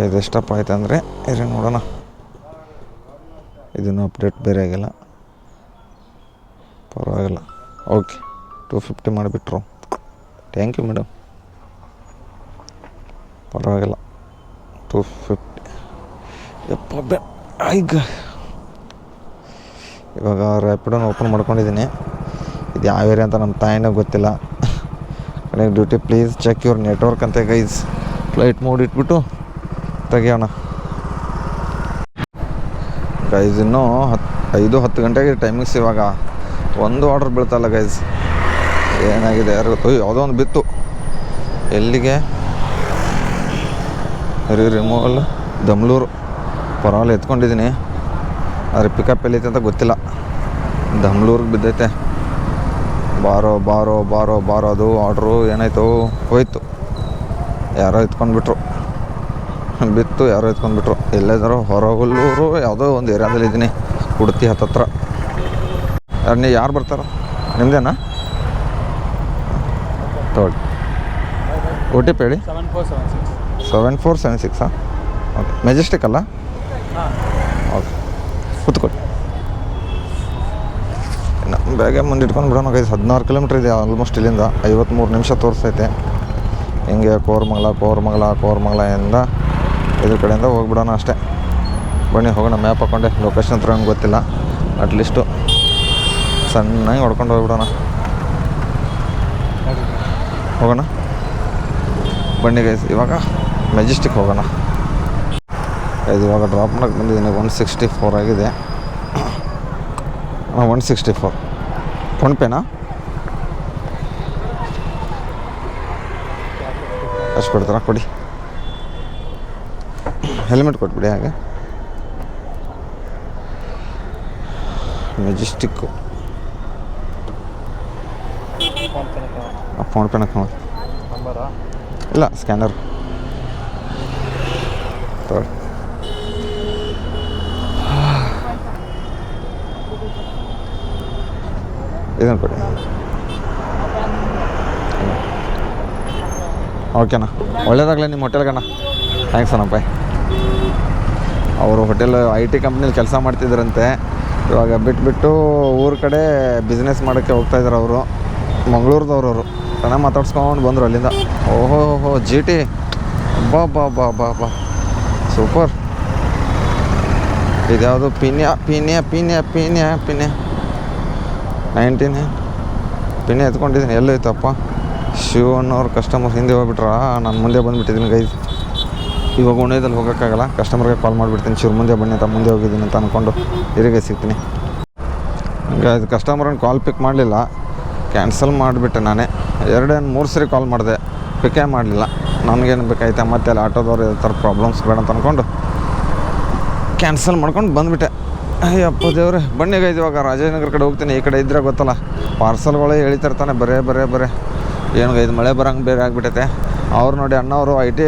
ಇದೆಷ್ಟಪ್ಪ ಆಯ್ತು ಅಂದರೆ ಇರಿ ನೋಡೋಣ. ಇದನ್ನು ಅಪ್ಡೇಟ್ ಬೇರೆ ಆಗಿಲ್ಲ, ಪರವಾಗಿಲ್ಲ. ಓಕೆ 250 ಮಾಡಿಬಿಟ್ರು. Thank you madam. ಪರವಾಗಿಲ್ಲ 250. ಯಪ್ಪ ಈಗ ಇವಾಗ ರ್ಯಾಪಿಡೋನ ಓಪನ್ ಮಾಡ್ಕೊಂಡಿದ್ದೀನಿ. ಇದು ಯಾವ ಏರಿಯಾ ಅಂತ ನಮ್ಮ ತಾಯಿನಾಗ ಗೊತ್ತಿಲ್ಲ. Connectivity please check your network ಅಂತ ಗೈಸ್. ಫ್ಲೈಟ್ ಮೋಡ್ ಇಟ್ಬಿಟ್ಟು ತೆಗಿಯೋಣ. ಗೈಸ್ ಇನ್ನೂ 5-10 ಗಂಟೆಗೆ ಟೈಮಿಂಗ್ಸ್ ಇವಾಗ ಒಂದು ಆರ್ಡ್ರ್ ಬೀಳ್ತಲ್ಲ ಗೈಸ್. ಏನಾಗಿದೆ ಯಾರು ಗೊತ್ತು. ಯಾವುದೋ ಒಂದು ಬಿತ್ತು ಎಲ್ಲಿಗೆ ರಿಮೂವಲ್ ದಮ್ಲೂರು ಪರವಾಗಿಲ್ಲ ಎತ್ಕೊಂಡಿದ್ದೀನಿ. ಆದರೆ ಪಿಕಪ್ ಎಲ್ಲೈತೆ ಅಂತ ಗೊತ್ತಿಲ್ಲ. ದಮ್ಲೂರ್ಗೆ ಬಿದ್ದೈತೆ. ಬಾರೋ ಬಾರೋ ಬಾರೋ ಬಾರೋ ಅದು ಆರ್ಡ್ರು ಏನಾಯಿತು ಹೋಯ್ತು. ಯಾರೋ ಎತ್ಕೊಂಡ್ಬಿಟ್ರು, ಬಿತ್ತು ಯಾರೋ ಎತ್ಕೊಂಡ್ಬಿಟ್ರು. ಎಲ್ಲೇದಾರೋ ಹೊರಹುಲ್ಲೂರು ಯಾವುದೋ ಒಂದು ಏರಿಯಾದಲ್ಲಿದ್ದೀನಿ, ಉಡುತಿ ಹತ್ತತ್ರ. ನೀವು ಯಾರು ಬರ್ತಾರೋ ನಿಮ್ಮದೇನಾ? ತಗೊಳ್ಳಿ ಓ ಟಿ ಪಿ ಹೇಳಿ. 7476 ಓಕೆ. ಮೆಜೆಸ್ಟಿಕ್ ಅಲ್ಲ? ಓಕೆ ಕೂತ್ಕೊಳ್ಳಿ. ನಮ್ಮ ಬ್ಯಾಗೆ ಮುಂದೆ ಇಟ್ಕೊಂಡು ಬಿಡೋಣ ಗೈಸ್. 16 ಕಿಲೋಮೀಟ್ರ್ ಇದೆ ಆಲ್ಮೋಸ್ಟ್. ಇಲ್ಲಿಂದ 53 ನಿಮಿಷ ತೋರಿಸ್ತೈತೆ. ಹಿಂಗೆ ಕೋರಮಂಗಲ ಇದ್ರ ಕಡೆಯಿಂದ ಹೋಗ್ಬಿಡೋಣ ಅಷ್ಟೇ. ಬನ್ನಿ ಹೋಗೋಣ. ಮ್ಯಾಪ್ ಹಾಕ್ಕೊಂಡೆ ಲೊಕೇಶನ್ ಹತ್ರ ನಂಗೆ ಗೊತ್ತಿಲ್ಲ. ಅಟ್ಲೀಸ್ಟು ಸಣ್ಣಗೆ ಹೊಡ್ಕೊಂಡು ಹೋಗ್ಬಿಡೋಣ. ಹೋಗೋಣ ಬನ್ನಿ ಗೈಸ್. ಇವಾಗ ಮೆಜೆಸ್ಟಿಕ್ ಹೋಗೋಣ ಗೈಸ್. ಇವಾಗ ಡ್ರಾಪ್ ಮಾಡಕ್ಕೆ ಬಂದಿದ್ದೀನಿ. 164 ಆಗಿದೆ. 164 ಫೋನ್ಪೇನಾ? ಎಷ್ಟು ಕೊಡ್ತಾರ ಕೊಡಿ. ಹೆಲ್ಮೆಟ್ ಕೊಟ್ಬಿಡಿ. ಹಾಗೆ ಮೆಜೆಸ್ಟಿಕ್ಕು ಫೋನ್ಪೇನ ಇಲ್ಲ ಸ್ಕ್ಯಾನರ್ ತಗೊಳ್ಳಿ. ಇದನ್ನು ಕೊಡಿ. ಓಕೆನಾ, ಒಳ್ಳೇದಾಗಲಿ ನಿಮ್ಮ ಹೋಟೆಲ್ಗಣ್ಣ. ಥ್ಯಾಂಕ್ಸ್ ಅಣ್ಣ, ಬಾಯ್. ಅವರು ಹೋಟೆಲ್ IT ಕಂಪ್ನಿಲಿ ಕೆಲಸ ಮಾಡ್ತಿದ್ರಂತೆ. ಇವಾಗ ಬಿಟ್ಟು ಊರ ಕಡೆ ಬಿಸ್ನೆಸ್ ಮಾಡೋಕ್ಕೆ ಹೋಗ್ತಾಯಿದ್ರು. ಅವರು ಮಂಗಳೂರದವ್ರವರು. ಚೆನ್ನಾಗಿ ಮಾತಾಡ್ಸ್ಕೊಂಡು ಬಂದರು ಅಲ್ಲಿಂದ. ಓಹೋ GT ಬಾ ಸೂಪರ್. ಇದ್ಯಾವುದು ಪಿನ್ಯ 19 ಪಿನ್ಯ ಎತ್ಕೊಂಡಿದ್ದೀನಿ. ಎಲ್ಲೋಯ್ತಪ್ಪ? ಶಿವ ಅನ್ನೋರು ಕಸ್ಟಮರ್ ಹಿಂದೆ ಹೋಗ್ಬಿಟ್ರಾ? ನಾನು ಮುಂದೆ ಬಂದುಬಿಟ್ಟಿದ್ದೀನಿ ಗೈಸ್. ಇವಾಗ ಉಣ್ಣೆದಲ್ಲಿ ಹೋಗೋಕ್ಕಾಗಲ್ಲ. ಕಸ್ಟಮರ್ಗೆ ಕಾಲ್ ಮಾಡಿಬಿಡ್ತೀನಿ, ಶಿವ್ರ ಮುಂದೆ ಬನ್ನಿ ಅಂತ. ಮುಂದೆ ಹೋಗಿದ್ದೀನಿ ಅಂತ ಅಂದ್ಕೊಂಡು ಹಿರಿಗೆ ಸಿಗ್ತೀನಿ. ಹಂಗೆ ಇದು ಕಸ್ಟಮರನ್ನು ಕಾಲ್ ಪಿಕ್ ಮಾಡಲಿಲ್ಲ, ಕ್ಯಾನ್ಸಲ್ ಮಾಡಿಬಿಟ್ಟೆ ನಾನೇ. 2-3 ಸರಿ ಕಾಲ್ ಮಾಡಿದೆ, ಪಿಕ್ಕೇ ಮಾಡಲಿಲ್ಲ. ನನಗೇನು ಬೇಕಾಯ್ತಾ ಮತ್ತೆ ಅಲ್ಲಿ ಆಟೋದವ್ರು ಈ ಥರ ಪ್ರಾಬ್ಲಮ್ಸ್ ಬೇಡ ಅಂತ ಅಂದ್ಕೊಂಡು ಕ್ಯಾನ್ಸಲ್ ಮಾಡ್ಕೊಂಡು ಬಂದುಬಿಟ್ಟೆ. ಅಯ್ಯಪ್ಪ ದೇವ್ರೆ. ಬನ್ನಿ ಗೈಸ್, ಇವಾಗ ರಾಜನಗರ ಕಡೆ ಹೋಗ್ತೀನಿ. ಈ ಕಡೆ ಇದ್ದರೆ ಗೊತ್ತಲ್ಲ, ಪಾರ್ಸಲ್ಗಳೇ ಹೇಳ್ತಿರ್ತಾನೆ ಬರೇ ಏನು ಗೈದು ಮಳೆ ಬರೋಂಗೆ ಬೇರೆ ಆಗಿಬಿಟ್ಟೈತೆ. ಅವ್ರು ನೋಡಿ ಅಣ್ಣವರು IT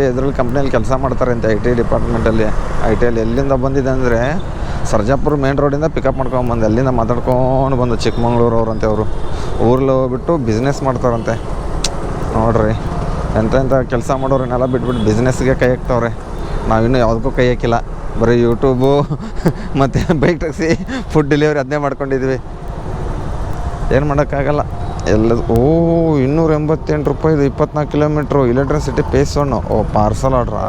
ಇದರಲ್ಲಿ ಕಂಪ್ನಿಯಲ್ಲಿ ಕೆಲಸ ಮಾಡ್ತಾರೆ ಅಂತ. IT ಡಿಪಾರ್ಟ್ಮೆಂಟಲ್ಲಿ. ITಯಲ್ಲಿ ಎಲ್ಲಿಂದ ಬಂದಿದೆ ಅಂದರೆ ಸರ್ಜಾಪುರ ಮೇನ್ ರೋಡಿಂದ ಪಿಕಪ್ ಮಾಡ್ಕೊಂಬಂದು ಅಲ್ಲಿಂದ ಮಾತಾಡ್ಕೊಂಡು ಬಂದು ಚಿಕ್ಕಮಂಗ್ಳೂರು ಅವ್ರಂತೆ. ಅವರು ಊರಲ್ಲಿ ಹೋಗ್ಬಿಟ್ಟು ಬಿಸ್ನೆಸ್ ಮಾಡ್ತಾರಂತೆ. ನೋಡ್ರಿ ಎಂಥ ಕೆಲಸ ಮಾಡೋರನ್ನೆಲ್ಲ ಬಿಟ್ಬಿಟ್ಟು ಬಿಸ್ನೆಸ್ಗೆ ಕೈ ಹಾಕ್ತವ್ರೆ. ನಾವಿನ್ನೂ ಯಾವುದಕ್ಕೂ ಕೈ ಹಾಕಿಲ್ಲ. ಬರೀ ಯೂಟ್ಯೂಬು ಮತ್ತು ಬೈಕ್ ಟ್ಯಾಕ್ಸಿ, ಫುಡ್ ಡೆಲಿವರಿ ಅದನ್ನೇ ಮಾಡ್ಕೊಂಡಿದ್ವಿ. ಏನು ಮಾಡೋಕ್ಕಾಗಲ್ಲ. ಎಲ್ಲದು 288 ರೂಪಾಯಿದು 24 ಕಿಲೋಮೀಟ್ರು. Electricity phase 1. ಪಾರ್ಸಲ್ ಆರ್ಡ್ರಾ?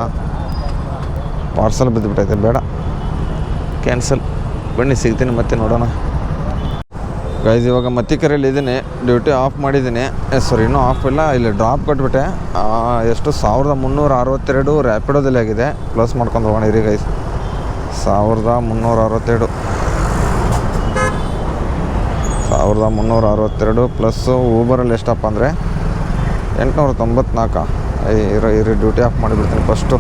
ಪಾರ್ಸಲ್ ಬಿದ್ದುಬಿಟ್ಟೈತೆ, ಬೇಡ, ಕ್ಯಾನ್ಸಲ್. ಬನ್ನಿ ಸಿಗ್ತೀನಿ ಮತ್ತೆ, ನೋಡೋಣ ಗೈಸ್. ಇವಾಗ ಮತ್ತಿಕೆರೆಯಲ್ಲಿ ಇದ್ದೀನಿ, ಡ್ಯೂಟಿ ಆಫ್ ಮಾಡಿದ್ದೀನಿ. ಇನ್ನೂ ಆಫ್ ಇಲ್ಲ. ಇಲ್ಲಿ ಡ್ರಾಪ್ ಕೊಟ್ಬಿಟ್ಟೆ. ಎಷ್ಟು 1362 ರ್ಯಾಪಿಡೋದಲ್ಲಿ ಆಗಿದೆ. ಕ್ಲೋಸ್ ಮಾಡ್ಕೊಂಡು ಹೋಗೋಣ ಇರಿ ಗೈಸ್. 1362 ಪ್ಲಸ್ಸು ಊಬರಲ್ಲಿ ಎಷ್ಟಪ್ಪ ಅಂದರೆ 894. ಇರಿ ಡ್ಯೂಟಿ ಆಫ್ ಮಾಡಿಬಿಡ್ತೀನಿ ಫಸ್ಟು.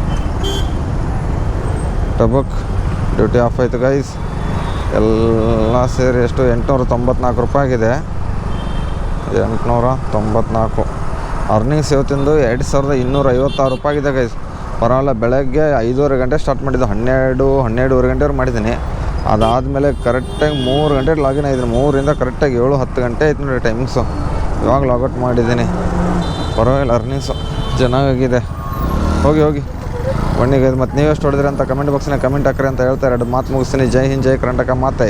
ಟಬಕ್ ಡ್ಯೂಟಿ ಆಫ್ ಆಯಿತು ಗೈಸ್. ಎಲ್ಲ ಸೇರಿ ಎಷ್ಟು 894 ರೂಪಾಯಿ ಆಗಿದೆ. 894 ಅರ್ನಿಂಗ್ಸ್ ಇವತ್ತಿಂದು 2256 ರೂಪಾಯಿ ಆಗಿದೆ ಗೈಸ್. ಪರವಾಗಿಲ್ಲ. ಬೆಳಗ್ಗೆ 5:30 ಗಂಟೆ ಸ್ಟಾರ್ಟ್ ಮಾಡಿದ್ದು, 12-12:30 ಗಂಟೆವರೆಗೆ ಮಾಡಿದ್ದೀನಿ. ಅದಾದಮೇಲೆ ಕರೆಕ್ಟಾಗಿ 3 ಗಂಟೆಗೆ ಲಾಗಿನ್ ಆಗಿದ್ದೀನಿ. 3ರಿಂದ ಕರೆಕ್ಟಾಗಿ 7-10 ಗಂಟೆ ಆಯ್ತು ನೋಡಿ ಟೈಮಿಂಗ್ಸು. ಇವಾಗ ಲಾಗೌಟ್ ಮಾಡಿದ್ದೀನಿ. ಪರವಾಗಿಲ್ಲ, ಅರ್ನಿಂಗ್ಸು ಚೆನ್ನಾಗಿದೆ. ಹೋಗಿ ಬನ್ನಿ ಗೈಸ್. ಮತ್ತು ನೀವೆಷ್ಟು ಹೊಡೆದ್ರಿ ಅಂತ ಕಮೆಂಟ್ ಬಾಕ್ಸಿನ ಕಮೆಂಟ್ ಹಾಕ್ರಿ ಅಂತ ಹೇಳ್ತಾರೆ. 2 ಮಾತು ಮುಗಿಸ್ತೀನಿ. ಜೈ ಹಿಂದ್, ಜೈ ಕರ್ನಾಟಕ ಮಾತೆ.